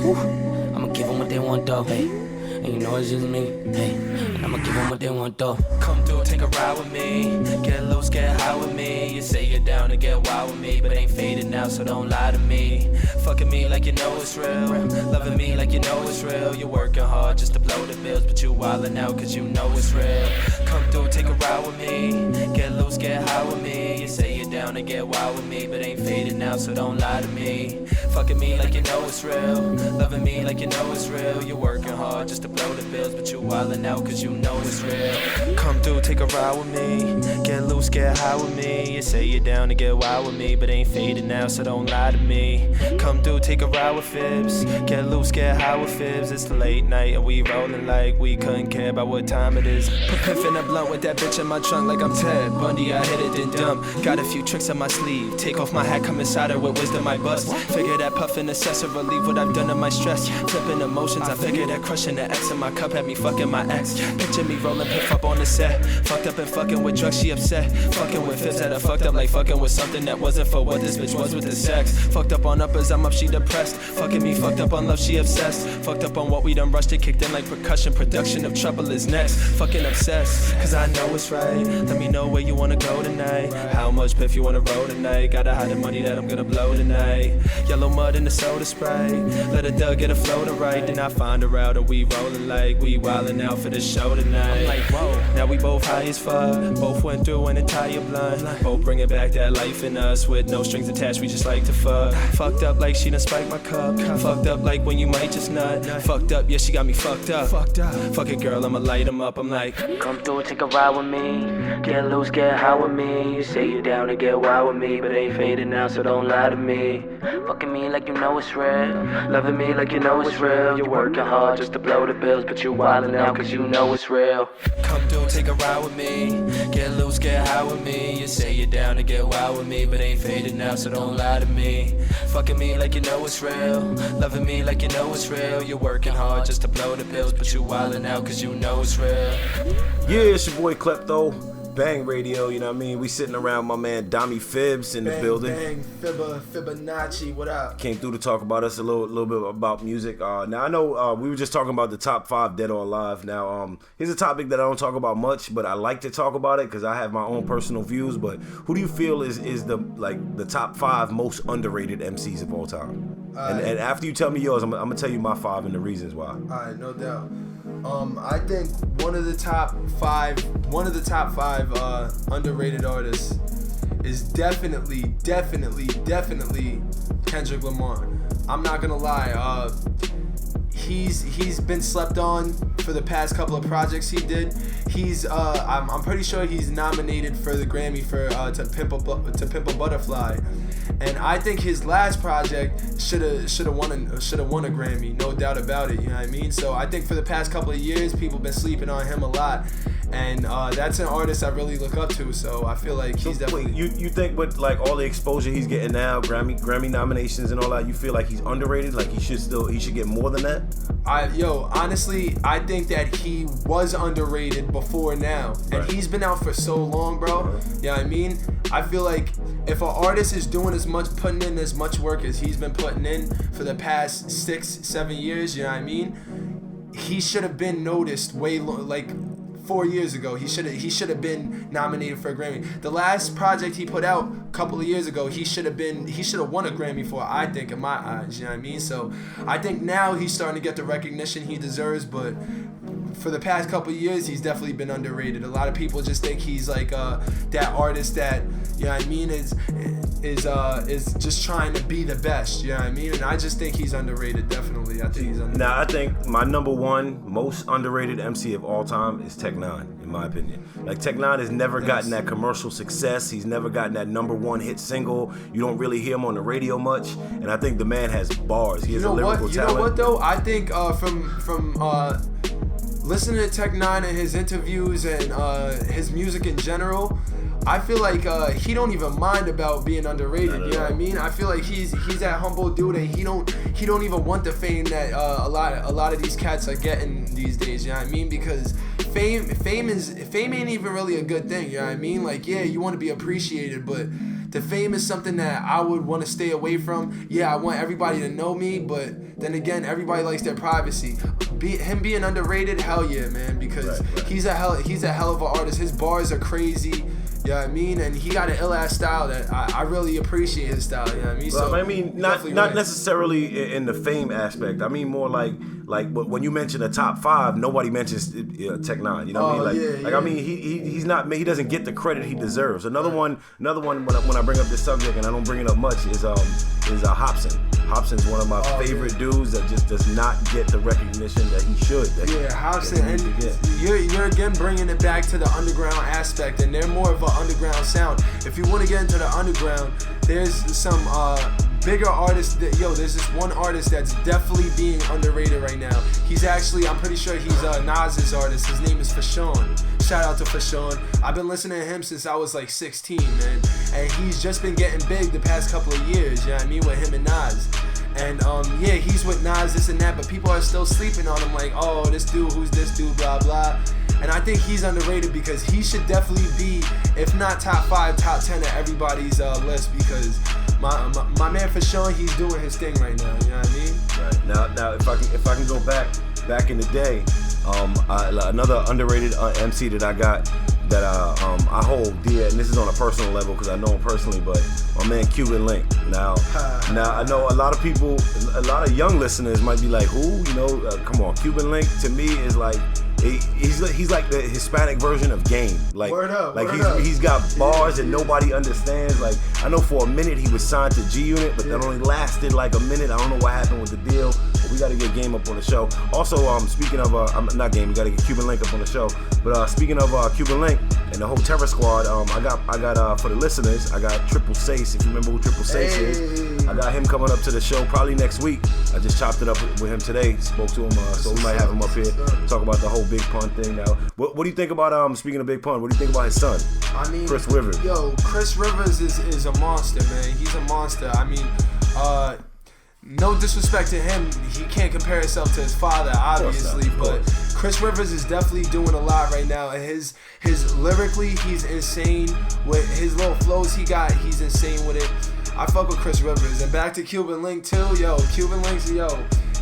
I'ma give them what they want though, and you know it's just me, and I'ma give them what they want though. Come through, take a ride with me. Get loose, get high with me. You say you're down to get wild with me, but ain't faded now, so don't lie to me. Fucking me like you know it's real. Loving me like you know it's real. You're working hard just to blow the bills, but you wildin' out cause you know it's real. Come through, take a ride with me. Get loose, get high with me. You say you're down to get wild with me, but ain't faded now, so don't lie to me. Fucking me like you know it's real. Loving me like you know it's real. You're working hard just to blow the bills, but you wildin' out cause you know it's real. Come through, take a ride with me. Get loose, get high with me. You say you're down to get wild with me, but ain't faded now, so don't lie to me. Come through, take a ride with Fibz. Get loose, get high with Fibz. It's the late night and we rollin' like we couldn't care about what time it is. Put piff in a blunt with that bitch in my trunk like I'm Ted Bundy. I hit it then dump. Got a few tricks on my sleeve. Take off my hat, come inside her with wisdom I bust. Figure that puffin' assessor relieve what I've done to my stress. Flipping emotions, I figure that crushing the X in my cup had me fucking my ex. Picture me rolling piff up on the set. Fucked up and fucking with drugs, she upset. Fucking with Fibz, had her fucked up like fucking with something that wasn't for what this bitch was with the sex. Fucked up on uppers, I'm up, she depressed. Fucking me, fucked up on love, she obsessed. Fucked up on what we done rushed it, kicked in like percussion. Production of trouble is next. Fucking obsessed, cause I know it's right. Let me know where you wanna go tonight. How much piff you wanna roll tonight? Gotta hide the money that I'm gonna blow tonight. Yellow mud in the soda spray. Let a dug get a floater right. Then I find her out and we rollin' like we wildin' out for the show tonight. I'm like, whoa, now we both high as fuck. Both went through an entire blunt. Both bringing back that life in us with no strings attached, we just like to fuck. Fucked up like she done spiked my cup. Fucked up like when you might just nut. Fucked up, yeah, she got me fucked up. Fuck it, girl, I'ma light 'em up. I'm like, come through, take a ride with me. Get loose, get high with me. You say you're down to get wild with me, but ain't faded now, so don't lie to me. Fucking me like you know it's real. Loving me like you know it's real. You're working hard just to blow the bills, but you wildin' out cause you know it's real. come through, take a ride with me. Get loose, get high with me. You say you're down to get wild with me, but ain't faded now, so don't lie to me. Fucking me like you know it's real. Loving me like you know it's real. You're working hard just to blow the bills, but you wildin' out cause you know it's real. Yeah, it's your boy Klepto. Bang Radio, you know what I mean? We sitting around my man Dommy Fibz in the building. Bang, Fibonacci, what up? Came through to talk about us a little bit about music. Now I know we were just talking about the top 5 Dead or Alive. Now here's a topic that I don't talk about much, but I like to talk about it because I have my own personal views. But who do you feel is the top 5 most underrated MCs of all time? And after you tell me yours, I'm gonna tell you my 5 and the reasons why. Alright, no doubt. I think one of the top five underrated artists is definitely Kendrick Lamar. I'm not gonna lie. He's been slept on for the past couple of projects he did. I'm pretty sure he's nominated for the Grammy for To Pimp a Butterfly, and I think his last project should have won a Grammy, no doubt about it. You know what I mean? So I think for the past couple of years, people been sleeping on him a lot, and that's an artist I really look up to. So I feel like he's definitely. Wait, you think with like all the exposure he's getting now, Grammy nominations and all that, you feel like he's underrated? Like he should get more than that? Honestly, I think that he was underrated before now, and he's been out for so long, bro. You know what I mean? I feel like if an artist is putting in as much work as he's been putting in for the past 6-7 years, you know what I mean? He should have been noticed like 4 years ago. He should have been nominated for a Grammy. The last project he put out a couple of years ago, he should have won a Grammy for, I think, in my eyes. You know what I mean? So I think now he's starting to get the recognition he deserves, but for the past couple of years, he's definitely been underrated. A lot of people just think he's like that artist that, you know what I mean, is just trying to be the best. You know what I mean? And I just think he's underrated. Definitely, I think he's underrated. Now I think my number 1 most underrated MC of all time is Tech N9ne, in my opinion. Like Tech N9ne has never gotten that commercial success. He's never gotten that number 1 hit single. You don't really hear him on the radio much, and I think the man has bars. He has a lyrical talent. You know what though? I think from listening to Tech N9ne and his interviews and his music in general, I feel like he don't even mind about being underrated. You know what I mean? I feel like he's that humble dude, and he don't even want the fame that a lot of these cats are getting these days. You know what I mean? Because fame ain't even really a good thing. You know what I mean? Like, yeah, you want to be appreciated, but the fame is something that I would want to stay away from. Yeah, I want everybody to know me, but then again, everybody likes their privacy. Him being underrated, hell yeah, man, because he's a hell of an artist. His bars are crazy. You know what I mean? And he got an ill-ass style that I really appreciate his style, you know what I mean? Well, so I mean, not necessarily in the fame aspect. I mean more like when you mention the top 5, nobody mentions Tech Nine. You know what I mean? I mean, he doesn't get the credit he deserves. Another one when I bring up this subject, and I don't bring it up much, is Hopsin. Hopsin's one of my favorite dudes that just does not get the recognition that he should. Hopsin, and you're again bringing it back to the underground aspect, and they're more of an underground sound. If you want to get into the underground, there's some bigger artists there's this one artist that's definitely being underrated right now. He's actually, I'm pretty sure he's Nas's artist. His name is Fashawn. Shout out to Fashawn. I've been listening to him since I was like 16, man. And he's just been getting big the past couple of years, you know what I mean, with him and Nas. And he's with Nas, this and that, but people are still sleeping on him like, oh, this dude, who's this dude, blah, blah. And I think he's underrated because he should definitely be, if not top 5, top 10 of everybody's list, because my man Fashawn, he's doing his thing right now, you know what I mean? Right. Now if I can go back in the day, another underrated MC that I got that I hold dear, and this is on a personal level because I know him personally, but my man Cuban Link. Now I know a lot of people, a lot of young listeners might be like, who? You know, come on, Cuban Link to me is like, he's like the Hispanic version of Game. Like, he's got bars that nobody understands. Like, I know for a minute he was signed to G Unit, but that only lasted like a minute. I don't know what happened with the deal, but we got to get Game up on the show. Also, speaking of not Game, we got to get Cuban Link up on the show. But speaking of Cuban Link and the whole Terror Squad, I got for the listeners, I got Triple Sace. If you remember who Triple Sace is, I got him coming up to the show probably next week. I just chopped it up with him today. Spoke to him, so we might have him up here talk about the whole Big Pun thing. Now, what do you think about speaking of Big Pun? What do you think about his son? I mean, Chris Rivers. Yo, Chris Rivers is a monster, man. He's a monster. I mean, no disrespect to him, he can't compare himself to his father, obviously, but Chris Rivers is definitely doing a lot right now. And his lyrically, he's insane with his little flows he got. He's insane with it. I fuck with Chris Rivers. And back to Cuban Link too, Cuban Link's,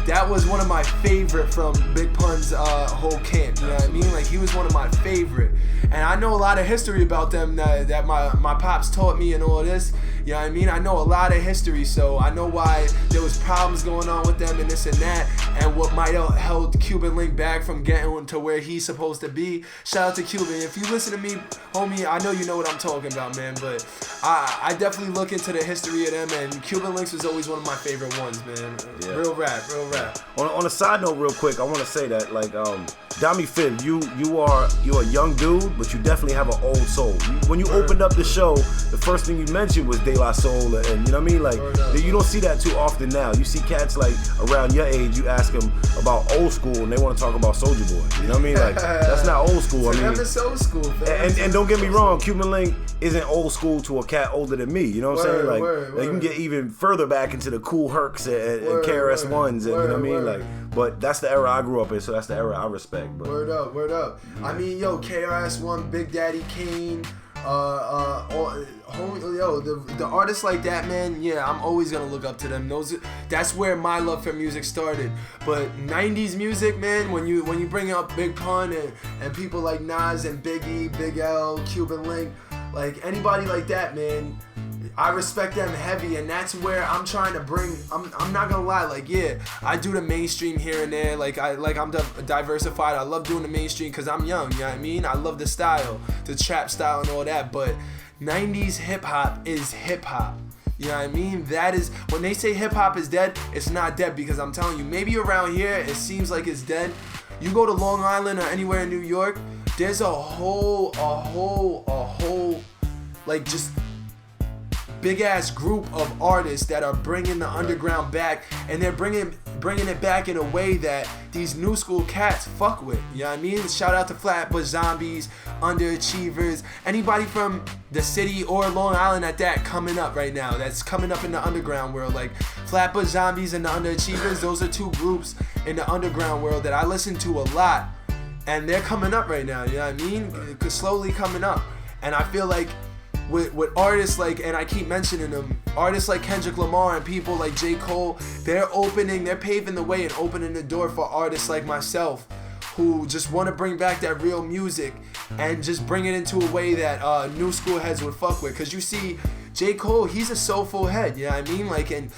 that was one of my favorite from Big Pun's whole camp. You know what I mean? Like, he was one of my favorite. And I know a lot of history about them that my pops taught me and all this. You know what I mean? I know a lot of history, so I know why there was problems going on with them and this and that, and what might have held Cuban Link back from getting to where he's supposed to be. Shout out to Cuban. If you listen to me, homie, I know you know what I'm talking about, man, but I definitely look into the history of them, and Cuban Links was always one of my favorite ones, man. Yeah. Real rap. On a side note, real quick, I want to say that, like, Dommy Fibz, you're a young dude, but you definitely have an old soul. When you opened up the show, the first thing you mentioned was De La Soul, and you know what I mean? Like, you don't see that too often now. You see cats like around your age, you ask them about old school, and they want to talk about Soulja Boy. You know what I mean? Like, that's not old school. I mean, it's old school, fam. And don't get me wrong, Cuban Link isn't old school to a cat older than me. You know what I'm saying? Like, you can get even further back into the Cool Hercs and KRS-Ones, and you know what I mean? Like, but that's the era I grew up in, so that's the era I respect. But. Word up. I mean, KRS-One, Big Daddy Kane, the artists like that, man, yeah, I'm always gonna look up to them. That's where my love for music started. But 90s music, man, when you bring up Big Pun and people like Nas and Biggie, Big L, Cuban Link, like anybody like that, man, I respect them heavy, and that's where I'm trying to bring. I'm not gonna lie, like, yeah, I do the mainstream here and there, I'm diversified. I love doing the mainstream because I'm young, you know what I mean? I love the style, the trap style and all that, but 90s hip hop is hip hop. You know what I mean? That is, when they say hip hop is dead, it's not dead, because I'm telling you, maybe around here it seems like it's dead. You go to Long Island or anywhere in New York, there's a whole, like, just big ass group of artists that are bringing the underground back, and they're bringing it back in a way that these new school cats fuck with. You know what I mean? Shout out to Flatbush Zombies, Underachievers, anybody from the city or Long Island at that coming up right now. That's coming up in the underground world. Like Flatbush Zombies and the Underachievers, those are two groups in the underground world that I listen to a lot, and they're coming up right now. You know what I mean? Slowly coming up, and I feel like with artists like, and I keep mentioning them, artists like Kendrick Lamar and people like J. Cole, they're paving the way and opening the door for artists like myself who just want to bring back that real music and just bring it into a way that new school heads would fuck with. Cause you see, J. Cole, he's a soulful head, you know what I mean? Like, and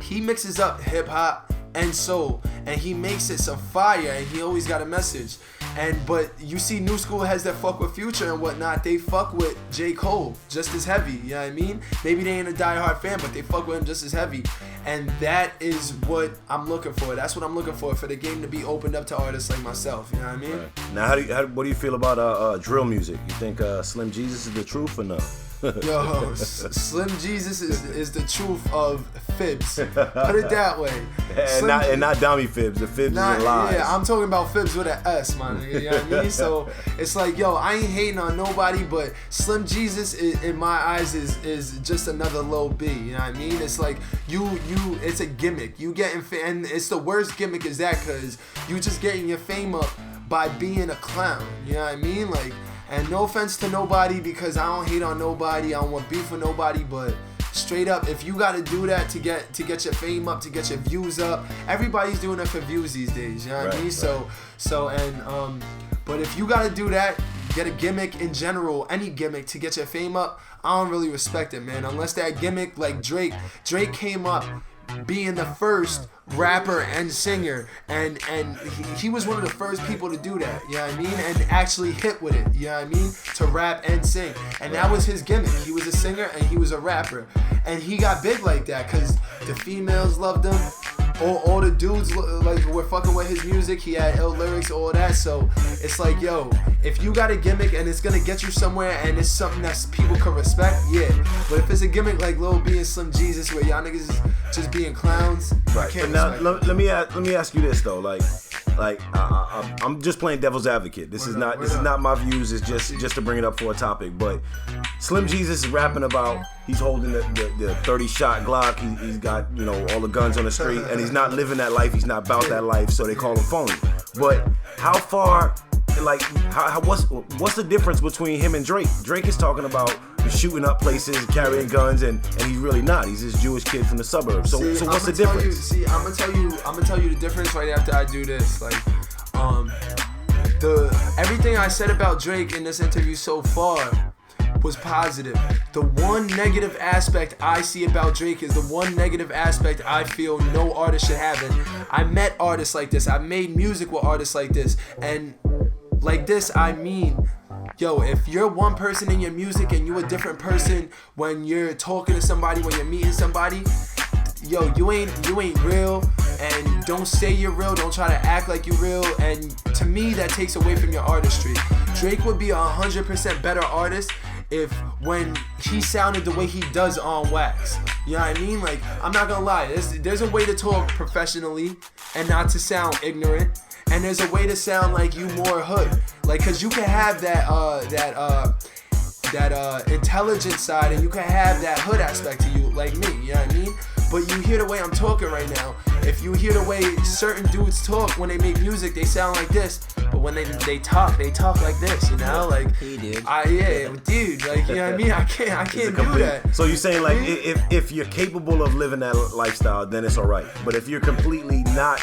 he mixes up hip hop and soul, and he makes it some fire, and he always got a message. But you see new school heads that fuck with Future and whatnot, they fuck with J. Cole just as heavy, you know what I mean? Maybe they ain't a diehard fan, but they fuck with him just as heavy. And that is what I'm looking for. That's what I'm looking for the game to be opened up to artists like myself, you know what I mean? Right. Now, what do you feel about drill music? You think Slim Jesus is the truth or no? Yo, Slim Jesus is the truth of Fibz. Put it that way. And not Dommy Fibz. The Fibz is lies. Yeah, I'm talking about Fibz with an S, my nigga. You know what I mean? So it's like, yo, I ain't hating on nobody, but Slim Jesus, in my eyes, is just another low B. You know what I mean? It's like it's a gimmick. You getting and it's the worst gimmick is that, cause you just getting your fame up by being a clown. You know what I mean? Like. And no offense to nobody, because I don't hate on nobody, I don't want beef with nobody, but straight up, if you gotta do that to get your fame up, to get your views up, everybody's doing it for views these days, you know what I mean? Right. But if you gotta do that, get a gimmick in general, any gimmick to get your fame up, I don't really respect it, man. Unless that gimmick like Drake came up being the first rapper and singer, and he was one of the first people to do that, you know what I mean, and actually hit with it, you know what I mean, to rap and sing, and that was his gimmick. He was a singer and he was a rapper, and he got big like that because the females loved him, all the dudes like were fucking with his music. He had ill lyrics, all that. So it's like, yo, if you got a gimmick and it's gonna get you somewhere and it's something that people can respect, yeah. But if it's a gimmick like Lil B and Slim Jesus, where y'all niggas is just being clowns, right? Can't now let me ask you this though, like I'm just playing devil's advocate. This is not my views. It's just to bring it up for a topic. But Slim Jesus is rapping about he's holding the 30-shot Glock. He's got, you know, all the guns on the street, and he's not living that life. He's not about that life. So they call him phony. But how far? Like, what's the difference between him and Drake? Drake is talking about shooting up places, carrying guns, and he's really not. He's this Jewish kid from the suburbs. So what's the difference? I'm gonna tell you the difference right after I do this. Like, everything I said about Drake in this interview so far was positive. The one negative aspect I see about Drake is the one negative aspect I feel no artist should have. And I met artists like this. I made music with artists like this, and like this, I mean, yo, if you're one person in your music and you're a different person when you're talking to somebody, when you're meeting somebody, yo, you ain't real, and don't say you're real, don't try to act like you're real, and to me, that takes away from your artistry. Drake would be 100% better artist if when he sounded the way he does on wax. You know what I mean? Like, I'm not gonna lie, there's a way to talk professionally and not to sound ignorant. And there's a way to sound like you more hood, like, cause you can have that intelligent side, and you can have that hood aspect to you, like me. You know what I mean? But you hear the way I'm talking right now. If you hear the way certain dudes talk when they make music, they sound like this. But when they talk like this. You know, like he did. Dude, like, you know what I mean? I can't do that. So you're saying, like, if you're capable of living that lifestyle, then it's all right. But if you're completely not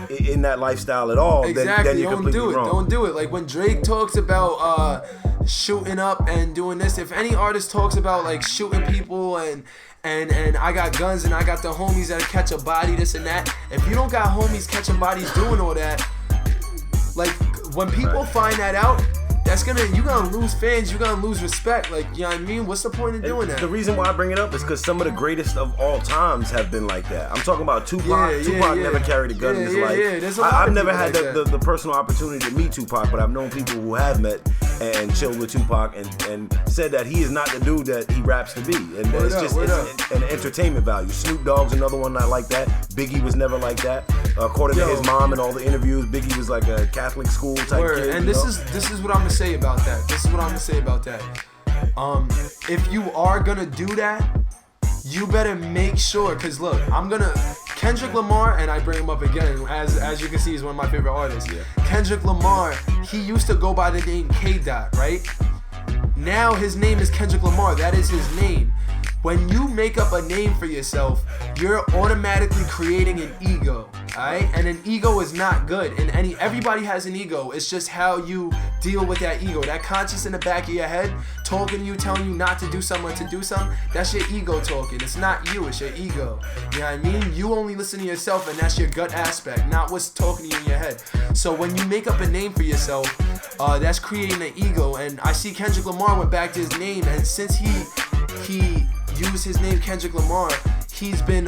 in that lifestyle at all, exactly, then you're completely wrong. Don't do it. Like when Drake talks about shooting up and doing this, if any artist talks about like shooting people and I got guns and I got the homies that catch a body, this and that, if you don't got homies catching bodies doing all that, like when people find that out, you're gonna lose fans, you're gonna lose respect. Like, you know what I mean? What's the point of doing that? The reason why I bring it up is because some of the greatest of all times have been like that. I'm talking about Tupac. Tupac never carried a gun in his life. There's a lot I've of never people had like the personal opportunity to meet Tupac, but I've known people who have met, and chilled with Tupac and said that he is not the dude that he raps to be. And it's an entertainment value. Snoop Dogg's another one not like that. Biggie was never like that. According to his mom and all the interviews, Biggie was like a Catholic school type kid. And this is what I'm gonna say about that. If you are gonna do that, you better make sure, cause look, Kendrick Lamar, and I bring him up again, as you can see, he's one of my favorite artists. Yeah. Kendrick Lamar, he used to go by the name K-Dot, right? Now his name is Kendrick Lamar, that is his name. When you make up a name for yourself, you're automatically creating an ego, alright? And an ego is not good. And everybody has an ego. It's just how you deal with that ego. That conscience in the back of your head talking to you, telling you not to do something or to do something, that's your ego talking. It's not you, it's your ego. You know what I mean? You only listen to yourself, and that's your gut aspect, not what's talking to you in your head. So when you make up a name for yourself, that's creating an ego. And I see Kendrick Lamar went back to his name, and since he used his name Kendrick Lamar, he's been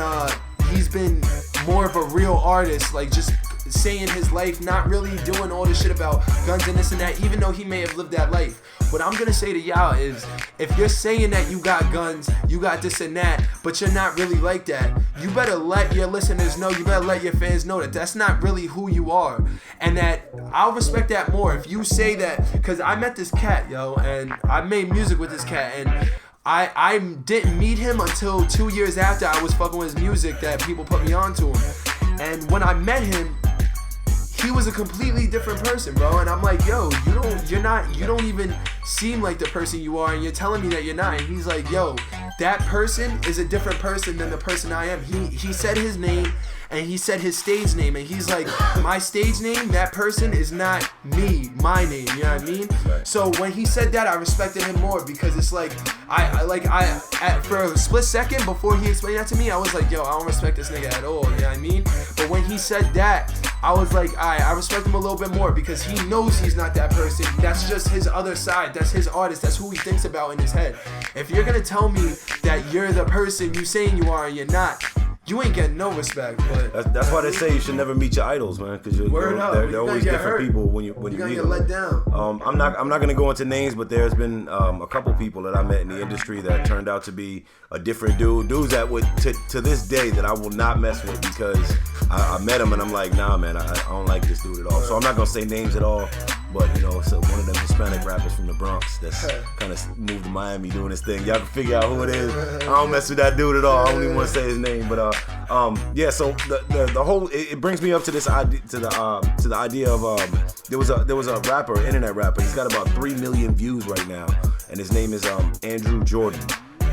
more of a real artist, like just saying his life, not really doing all this shit about guns and this and that, even though he may have lived that life. What I'm gonna say to y'all is, if you're saying that you got guns, you got this and that, but you're not really like that, you better let your listeners know, you better let your fans know that that's not really who you are. And that I'll respect that more if you say that, because I met this cat, yo, and I made music with this cat, and I didn't meet him until 2 years after I was fucking with his music that people put me on to him. And when I met him, he was a completely different person, bro. And I'm like, yo, you don't even seem like the person you are, and you're telling me that you're not. And he's like, yo, that person is a different person than the person I am. He said his name, and he said his stage name, and he's like, my stage name, that person is not me, my name, you know what I mean? So when he said that, I respected him more, because it's like, for a split second before he explained that to me, I was like, yo, I don't respect this nigga at all, you know what I mean? But when he said that, I was like, alright, I respect him a little bit more, because he knows he's not that person. That's just his other side. That's his artist. That's who he thinks about in his head. If you're gonna tell me that you're the person you saying you are and you're not, you ain't getting no respect. But that's why they say you should never meet your idols, man, because they're always different people when you meet them. Get let down. I'm not gonna go into names, but there's been a couple people that I met in the industry that turned out to be a different dudes that would to this day that I will not mess with, because I met him and I'm like, nah, man, I don't like this dude at all. So I'm not gonna say names at all. But, so one of them Hispanic rappers from the Bronx that's kind of moved to Miami doing his thing. Y'all can figure out who it is. I don't mess with that dude at all. I don't even want to say his name. But yeah. So the whole it brings me up to this idea, to the idea of there was a rapper, internet rapper. He's got about 3 million views right now, and his name is Andrew Jordan.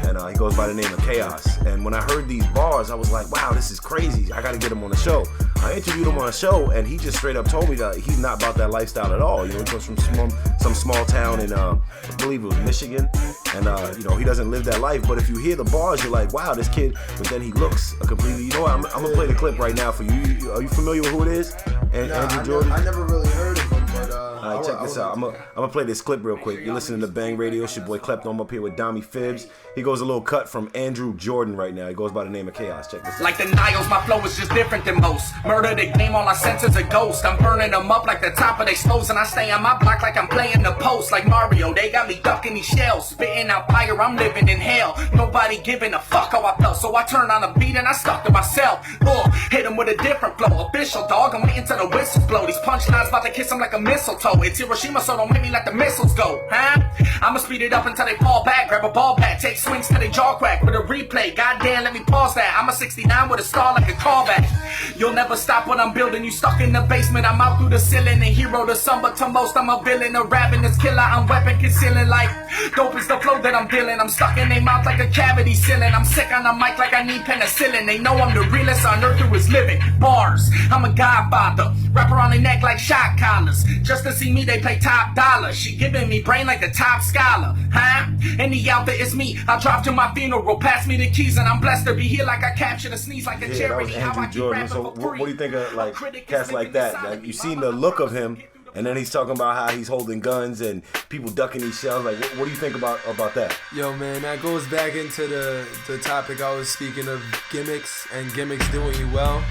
And he goes by the name of Chaos. And when I heard these bars, I was like, wow, this is crazy. I got to get him on the show. I interviewed him on a show, and he just straight up told me that he's not about that lifestyle at all. He comes from some small town in, I believe it was Michigan. And, he doesn't live that life. But if you hear the bars, you're like, wow, this kid. But then he looks a completely, you know what? I'm going to play the clip right now for you. Are you familiar with who it is? Andrew Jordan? I never really heard of him, but... All right, check this out. I'm gonna play this clip real quick. You're listening to Bang Radio. It's your boy Klepto. I'm up here with Dommy Fibz. He goes a little cut from Andrew Jordan right now. He goes by the name of Chaos. Check this out. Like the Niles, my flow is just different than most. Murder the game, all I sense is a ghost. I'm burning them up like the top of they stoves, and I stay on my block like I'm playing the post. Like Mario, they got me ducking these shells, spitting out fire. I'm living in hell. Nobody giving a fuck how I felt, so I turned on the beat and I stuck to myself. Hit him with a different flow. Official dog, I'm waiting till the whistles blow. These punchlines about to kiss him like a mistletoe. It's Hiroshima, so don't make me let the missiles go, huh? I'ma speed it up until they fall back. Grab a ball bat, take swings till they jaw crack with a replay. Goddamn, let me pause that. I'm a 69 with a star like a callback. You'll never stop what I'm building. You stuck in the basement, I'm out through the ceiling. A hero to some, but to most I'm a villain. A ravenous killer, I'm weapon concealing. Like dope is the flow that I'm dealing. I'm stuck in their mouth like a cavity ceiling. I'm sick on the mic like I need penicillin. They know I'm the realest on earth who is living. Bars, I'm a godfather. Rapper on their neck like shot collars. Just to see me, they play top dollar. She giving me brain like the top scholar, huh? Any out there, it's me. I'll drop to my funeral. Pass me the keys and I'm blessed to be here like I captured a sneeze like a charity. That was Andrew Jordan. So what do you think of like cats like that? Like, you seen the look of him, and then he's talking about how he's holding guns and people ducking these shells. Like, what do you think about that? Yo, man, that goes back into the topic I was speaking of, gimmicks and gimmicks doing you well.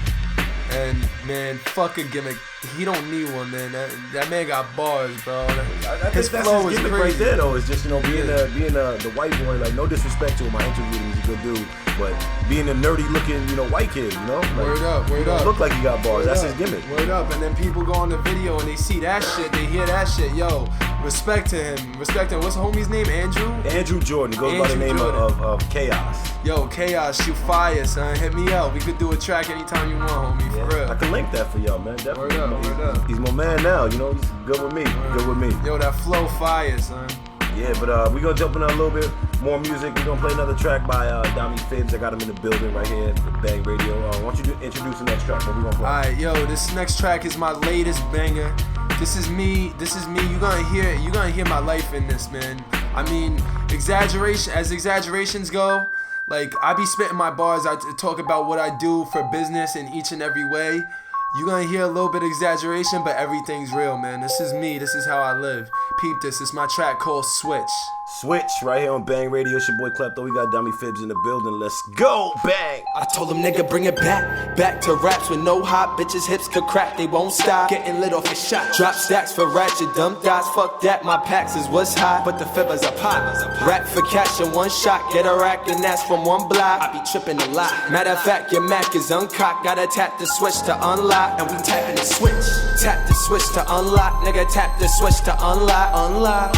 And man, fuck a gimmick. He don't need one, man. That man got bars, bro. I think that's his gimmick right there, though. It's just, you know, being the white boy. Like, no disrespect to him. I interviewed him. He's a good dude. But being a nerdy looking, you know, white kid, you know. Like, word up. Look like he got bars. That's his gimmick. Word up. And then people go on the video and they see that shit. They hear that shit. Yo, respect to him. Respect to him. What's the homie's name? Andrew Jordan. He goes by the name of Chaos. Yo, Chaos, you fire, son. Hit me up. We could do a track anytime you want, homie. For real. I can link that for y'all, man. Definitely. Word up. He's my man now. You know, he's good with me. Good with me. Yo, that flow fire, son. Yeah, but we're going to jump in a little bit more music. We're going to play another track by Dommy Fibz. I got him in the building right here at Bang Radio. Why don't you introduce the next track? What we going to play? Alright, yo, this next track is my latest banger. This is me. You're going to hear my life in this, man. I mean, exaggerations go, like, I be spitting my bars. I talk about what I do for business in each and every way. You're gonna hear a little bit of exaggeration, but everything's real, man. This is me. This is how I live. Peep this. It's my track called Switch. Switch, right here on Bang Radio. It's your boy Klepto. We got Dommy Fibz in the building. Let's go, bang! I told them, nigga, bring it back to raps with no hot bitches. Hips could crack, they won't stop. Getting lit off a shot. Drop stacks for ratchet, dumb thoughts. Fuck that, my packs is what's hot. But the fibbers are pop. Rap for cash in one shot. Get a rack and that's from one block. I be tripping a lot. Matter of fact, your Mac is uncocked. Gotta tap the switch to unlock. And we tapping the switch. Tap the switch to unlock. Nigga, tap the switch to unlock.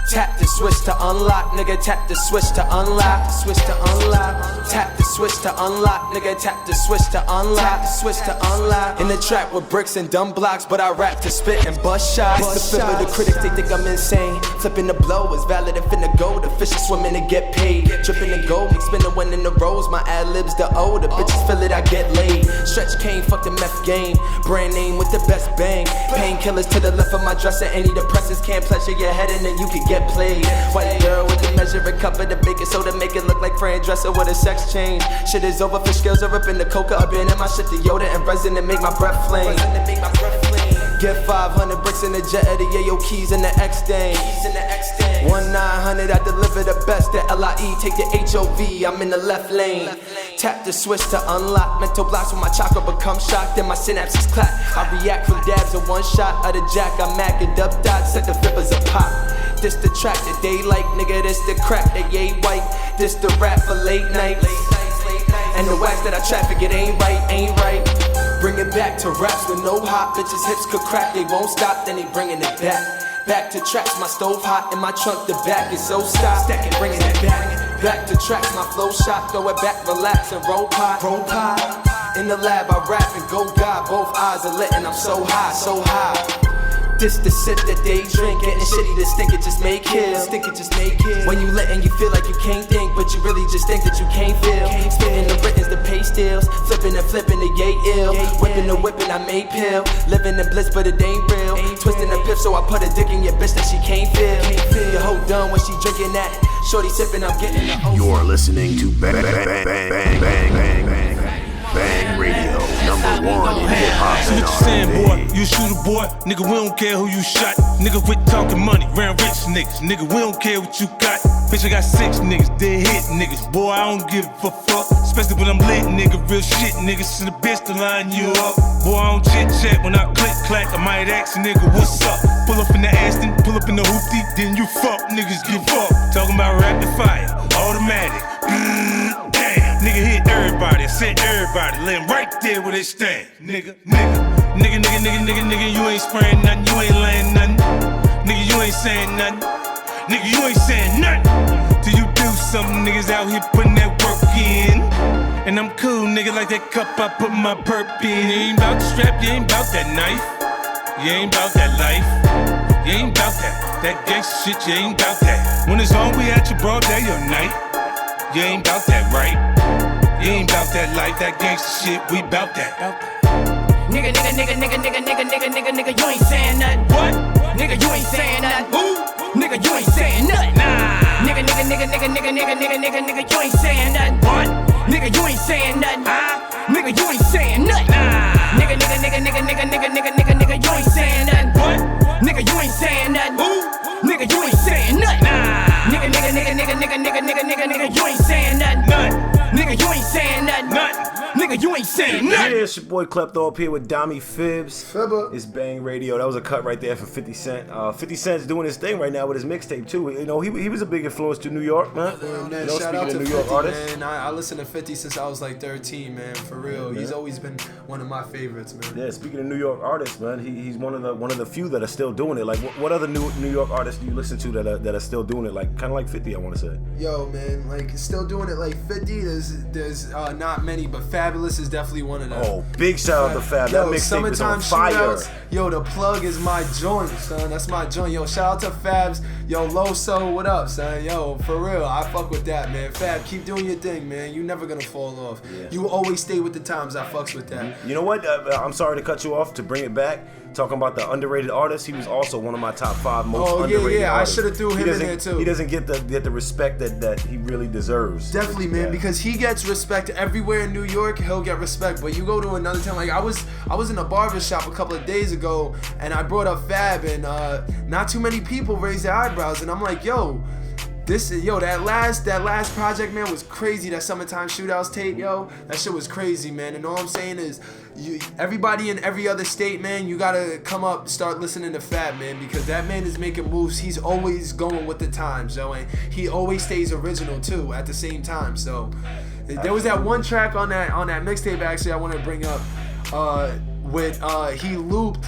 Tap the switch to unlock, nigga, tap the switch to unlock, switch to unlock. Tap the switch to unlock, nigga, tap the switch to unlock, switch to unlock. In the trap with bricks and dumb blocks, but I rap to spit and bust shots. It's the fib of the critics, they think I'm insane. Flipping the blow is valid if finna go. The fish is swimming to get paid. Dripping the gold, mix spinning one in the rows. My ad libs the O, the bitches feel it, I get laid. Stretch cane, fuck the meth game. Brand name with the best bang. Painkillers to the left of my dresser. Antidepressants can't pleasure your head and then you can get played. White girl with the measuring cup of the baking soda, make it look like Fran Dresser with a sex change. Shit is over, fish scales are up in the coca, up in my shit, the Yoda and resin to make my breath flame. Get 500 bricks in the jet of the yayo keys in the X thing. 1-900, I deliver the best. The LIE, take the HOV, I'm in the left lane. Tap the switch to unlock. Mental blocks when my chakra become shocked, then my synapses clap. I react from dabs in one shot of the jack. I'm Mac and dub dots, set the flippers a pop. This the track that they like, nigga, this the crack that yay white. This the rap for late nights. And the wax that I traffic, it ain't right. Bring it back to raps with no hot bitches, hips could crack, they won't stop, then they bringing it back. Back to tracks, my stove hot, and my trunk, the back is so stop. Stacking, bringing it back. Back to tracks, my flow shot, throw it back, relax, and roll pot. In the lab, I rap and go God, both eyes are lit, and I'm so high. This the sip that they drink, getting shitty to stink, it just make kills. When you lit and you feel like you can't think, but you really just think that you can't feel. Spitting the writtens, the pay stills, flipping and flipping the yay ill. Whipping the whipping, I made pill. Living in bliss, but it ain't real. Twisting the piff, so I put a dick in your bitch that she can't feel. Your hoe done when she drinking that. Shorty sipping, I'm getting the ocean. You're listening to Bang Radio, #1 in hip-hop and what you saying, boy? You shoot a boy, nigga, we don't care who you shot. Nigga, quit talking money, round rich niggas. Nigga, we don't care what you got. Bitch, I got 6 niggas, they hit niggas. Boy, I don't give a fuck. Especially when I'm lit, nigga, real shit, niggas. To the bitch to line you up. Boy, I don't chit-chat when I click-clack. I might ask a nigga, what's up? Pull up in the Aston, pull up in the hoopty, then you fuck, niggas give up. Talking about rapid fire, automatic. Nigga hit everybody, I said everybody, lay him right there where they stand. Nigga, you ain't spraying nothing, you ain't laying nothing. Nigga, you ain't saying nothing. Nigga, you ain't saying nothing. Till you do something, niggas out here putting that work in. And I'm cool, nigga, like that cup I put my perp in. You ain't bout the strap, you ain't bout that knife. You ain't bout that life. You ain't bout that gangsta shit, you ain't bout that. When it's on, we at your broad day or night. You ain't bout that, right? You ain't bout that life, that gangsta shit, we bout that. Nigga, you ain't saying nothing. What? Nigga, you ain't saying nothing. Who? Nigga, you ain't saying nothing. Nah. Nigga, you ain't saying nothing. What? Nigga, you ain't saying nothing. Nigga, you ain't saying nothing. Nah. Nigga, you ain't saying nothing. What? Nigga, you ain't saying nothing. Who? Nigga, you ain't saying nothing. Nah. Nigga, you ain't saying nothing. Nothing. Nigga, you ain't saying nothing. Nothing. Nigga, you you ain't saying nothing. Yeah, it's your boy Klepto up here with Dommy Fibz. Fibba. It's Bang Radio. That was a cut right there for 50 Cent. 50 Cent's doing his thing right now with his mixtape too. You know, he was a big influence to New York, man. Man, You know, shout out to speaking of 50, New York artists. man. I listened to 50 since I was like 13, man. For real, he's always been one of my favorites, man. Yeah, speaking of New York artists, man, he's one of the few that are still doing it. Like, what other New York artists do you listen to that are still doing it? Like, kind of like 50, I want to say. Yo, man, like still doing it like 50. There's not many, but Fabulous is definitely one of them. Oh, big shout out to Fab. That Yo, mixtape is on Summertime fire. Shootouts. Yo, the plug is my joint, son. That's my joint. Yo, shout out to Fabs. Yo, Loso, what up, son? Yo, for real, I fuck with that, man. Fab, keep doing your thing, man. You never gonna fall off. Yeah. You always stay with the times. I fucks with that. You know what? I'm sorry to cut you off. To bring it back, talking about the underrated artist, he was also one of my top 5 most underrated artists. I should have threw him in there too. He doesn't get the respect that he really deserves. Definitely, man, because he gets respect everywhere in New York. He'll get respect, but you go to another town. Like I was in a barber shop a couple of days ago, and I brought up Fab, and not too many people raised their eyebrows, and I'm like, yo. That last project, man, was crazy. That Summertime Shootouts tape, yo, that shit was crazy, man. And all I'm saying is, everybody in every other state, man, you gotta come up, start listening to Fab, man, because that man is making moves. He's always going with the times, yo, and he always stays original too at the same time. So there was that one track on that mixtape actually I want to bring up, with he looped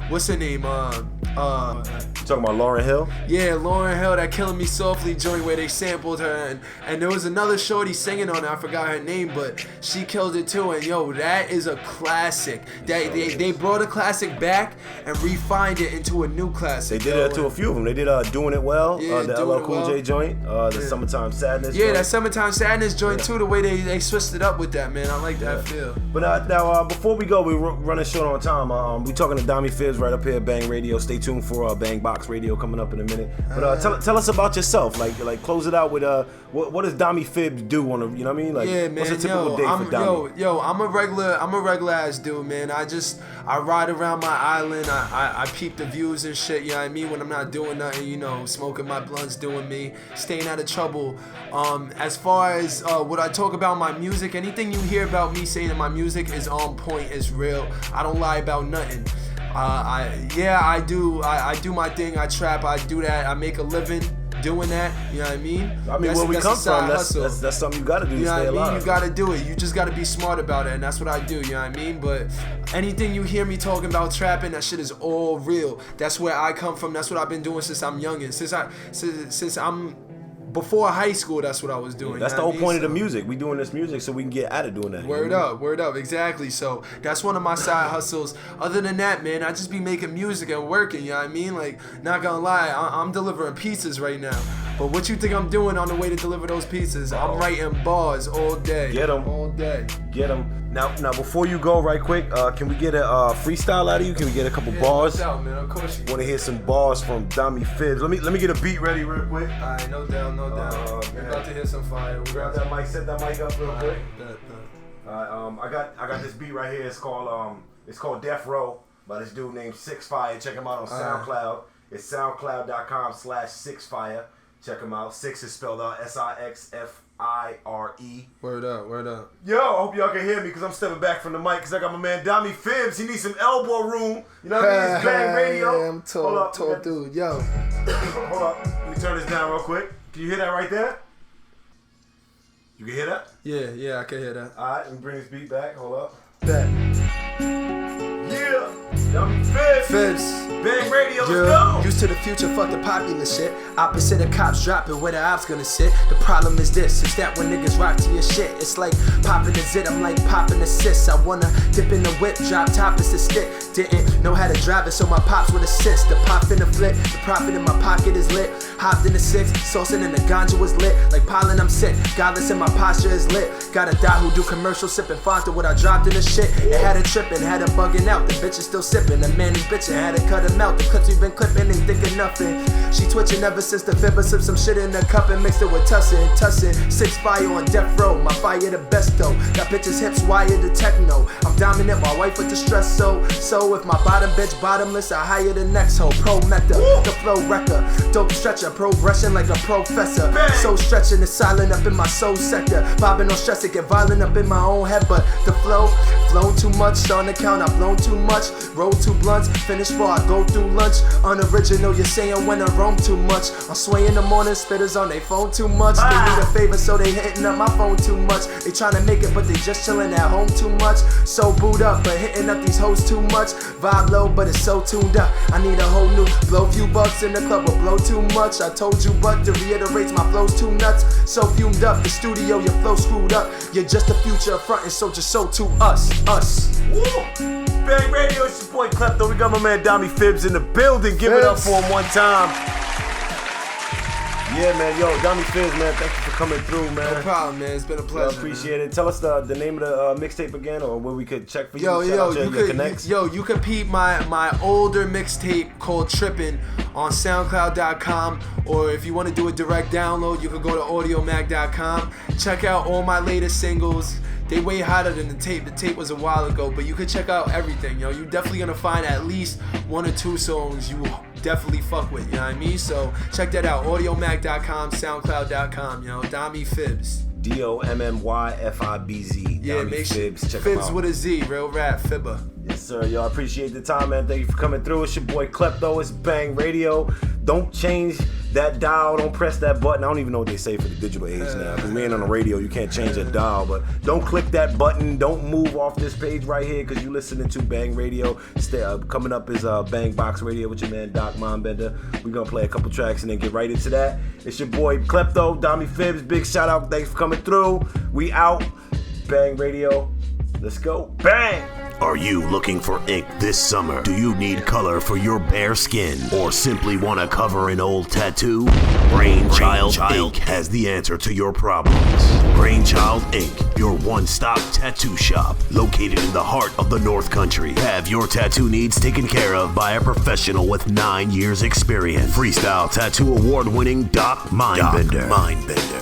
what's her name? You talking about Lauryn Hill? Yeah, Lauryn Hill, that Killing Me Softly joint where they sampled her, and there was another shorty singing on it, I forgot her name, but she killed it too, and yo, that is a classic. They brought a classic back and refined it into a new classic. They did it to a few of them. They did Doing It Well, Yeah, the Doing LL It Cool Well. J joint, the Summertime Sadness Yeah, joint. that Summertime Sadness joint too, the way they switched it up with that, man. I like that feel. But now, before we go, we're running short on time. We talking to Dommy Fibz right up here at Bang Radio. Stay tuned for Bang Box Radio coming up in a minute. But tell us about yourself. Like close it out with what does Dommy Fibz do on a, you know what I mean? Like, yeah, man. what's a typical day for Dommy? I'm a regular ass dude, man. I ride around my island. I peep the views and shit. You know what I mean? When I'm not doing nothing, you know, smoking my blunts, doing me, staying out of trouble. As far as what I talk about my music, anything you hear about me saying in my music is on point, is real. I don't lie about nothing. I do my thing. I trap. I do that. I make a living doing that. You know what I mean? I mean, where we come from, that's something you gotta do to stay alive. You gotta do it. You just gotta be smart about it, and that's what I do. You know what I mean? But anything you hear me talking about trapping, that shit is all real. That's where I come from. That's what I've been doing since I'm youngin'. Since I'm before high school, that's what I was doing. That's the whole point of the music. We doing this music so we can get out of doing that. Word up, exactly. So that's one of my side hustles. Other than that, man, I just be making music and working, you know what I mean? Like, not gonna lie, I'm delivering pizzas right now. But what you think I'm doing on the way to deliver those pizzas? I'm writing bars all day. Get them. All day. Get them. Now, before you go, right quick, can we get a freestyle out of you? Can we get a couple bars? No doubt, man. Of course you can. Want to hear some bars from Dommy Fibz? Let me get a beat ready real quick. Alright, no doubt. We're about to hear some fire. Grab that mic, set that mic up real quick. Bet. I got this beat right here. It's called Death Row by this dude named Six Fire. Check him out on SoundCloud. It's soundcloud.com/6fire. Check him out. Six is spelled out SIXFIRE. Word up. Yo, I hope y'all can hear me because I'm stepping back from the mic because I got my man Dommy Fibz. He needs some elbow room. You know what I mean? It's Bang Radio. Yeah, I'm tall dude. Yo. Hold up. Let me turn this down real quick. Can you hear that right there? You can hear that? Yeah, I can hear that. Alright, let me bring this beat back. Hold up. Bet. Yeah! Dommy Fibz. Bang Radio, let's go! Used to the future, fuck the popular shit. Opposite of cops dropping, where the ops gonna sit. The problem is this, it's that when niggas rock to your shit, it's like popping a zit, I'm like popping a sis. I wanna dip in the whip, drop top is the stick. Didn't know how to drive it, so my pops would assist. The pop in the flip, the profit in my pocket is lit. Hopped in the six, saucing and the ganja was lit. Like pollen, I'm sick, godless and my posture is lit. Got a dot who do commercials, sipping Fanta, what I dropped in the shit. It had her tripping, had her bugging out, the bitch is still sipping. The man is bitching, had to cut him out. The cuts we been clipping, ain't thinking nothing. She twitching ever since the fibber sipped some shit in the cup and mixed it with tussin'. Six fire on death row, my fire the best though. Got bitches hips wired to techno. I'm down dominant, my wife with the stress. So if my bottom bitch bottomless, I hire the next hoe. Pro meta, the flow wrecker, dope stretcher, progression like a professor. So stretching is silent up in my soul sector. Bobbing on stress, it get violent up in my own head. But the flow, flown too much, on the count, I've blown too much. Roll 2 blunts, finish before I go through lunch. Unoriginal, you're saying when I roam too much. I sway in the morning, spitters on they phone too much. They need a favor, so they hitting up my phone too much. They tryna make it, but they just chilling at home too much. So booed up, but hitting up these hoes too much. Vibe low, but it's so tuned up. I need a whole new blow. Few bucks in the club will blow too much. I told you, but to reiterate, my flow's too nuts. So fumed up, the studio, your flow screwed up. You're just the future frontin', so just so to us. Woo! Bang Radio, it's your boy Klepto. We got my man Dommy Fibz in the building. Give it up for him one time. Yeah, man. Yo, Dommy Fibz, man. Thank you for coming through, man. No problem, man. It's been a pleasure. I appreciate it. Tell us the name of the mixtape again, or where we could check for you. You could peep my older mixtape called Trippin' on SoundCloud.com, or if you want to do a direct download, you could go to AudioMag.com. Check out all my latest singles. They way hotter than the tape. The tape was a while ago, but you could check out everything, yo. You're definitely gonna find at least 1 or 2 songs you will definitely fuck with, you know what I mean? So check that out, AudioMag.com, SoundCloud.com, yo. Dommy Fibz. DOMMYFIBZ. Yeah, make sure Fibz. Check him Fibz out. with a Z, real rap, Fibba. Yes, sir. Yo, I appreciate the time, man. Thank you for coming through. It's your boy Klepto. It's Bang Radio. Don't change that dial. Don't press that button. I don't even know what they say for the digital age now. Because we ain't on the radio. You can't change that dial. But don't click that button. Don't move off this page right here because you're listening to Bang Radio. Coming up is Bang Box Radio with your man Doc Mindbender. We're going to play a couple tracks and then get right into that. It's your boy Klepto, Dommy Fibz. Big shout out. Thanks for coming through. We out. Bang Radio. Let's go. Bang! Are you looking for ink this summer? Do you need color for your bare skin? Or simply want to cover an old tattoo? Brainchild Ink has the answer to your problems. Brainchild Ink, your one-stop tattoo shop, located in the heart of the North Country. Have your tattoo needs taken care of by a professional with 9 years experience. Freestyle tattoo award-winning Doc Mindbender.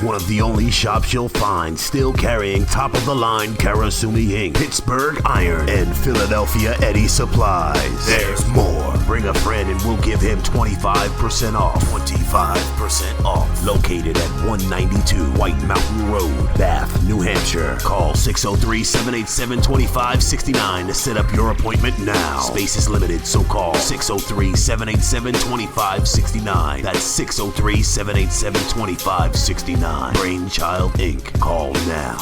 One of the only shops you'll find still carrying top-of-the-line Karasumi ink, Pittsburgh Iron, and Philadelphia Eddie supplies. There's more. Bring a friend and we'll give him 25% off. 25% off. Located at 192 White Mountain Road, Bath, New Hampshire. Call 603-787-2569 to set up your appointment now. Space is limited, so call 603-787-2569. That's 603-787-2569. Brainchild Inc. Call now.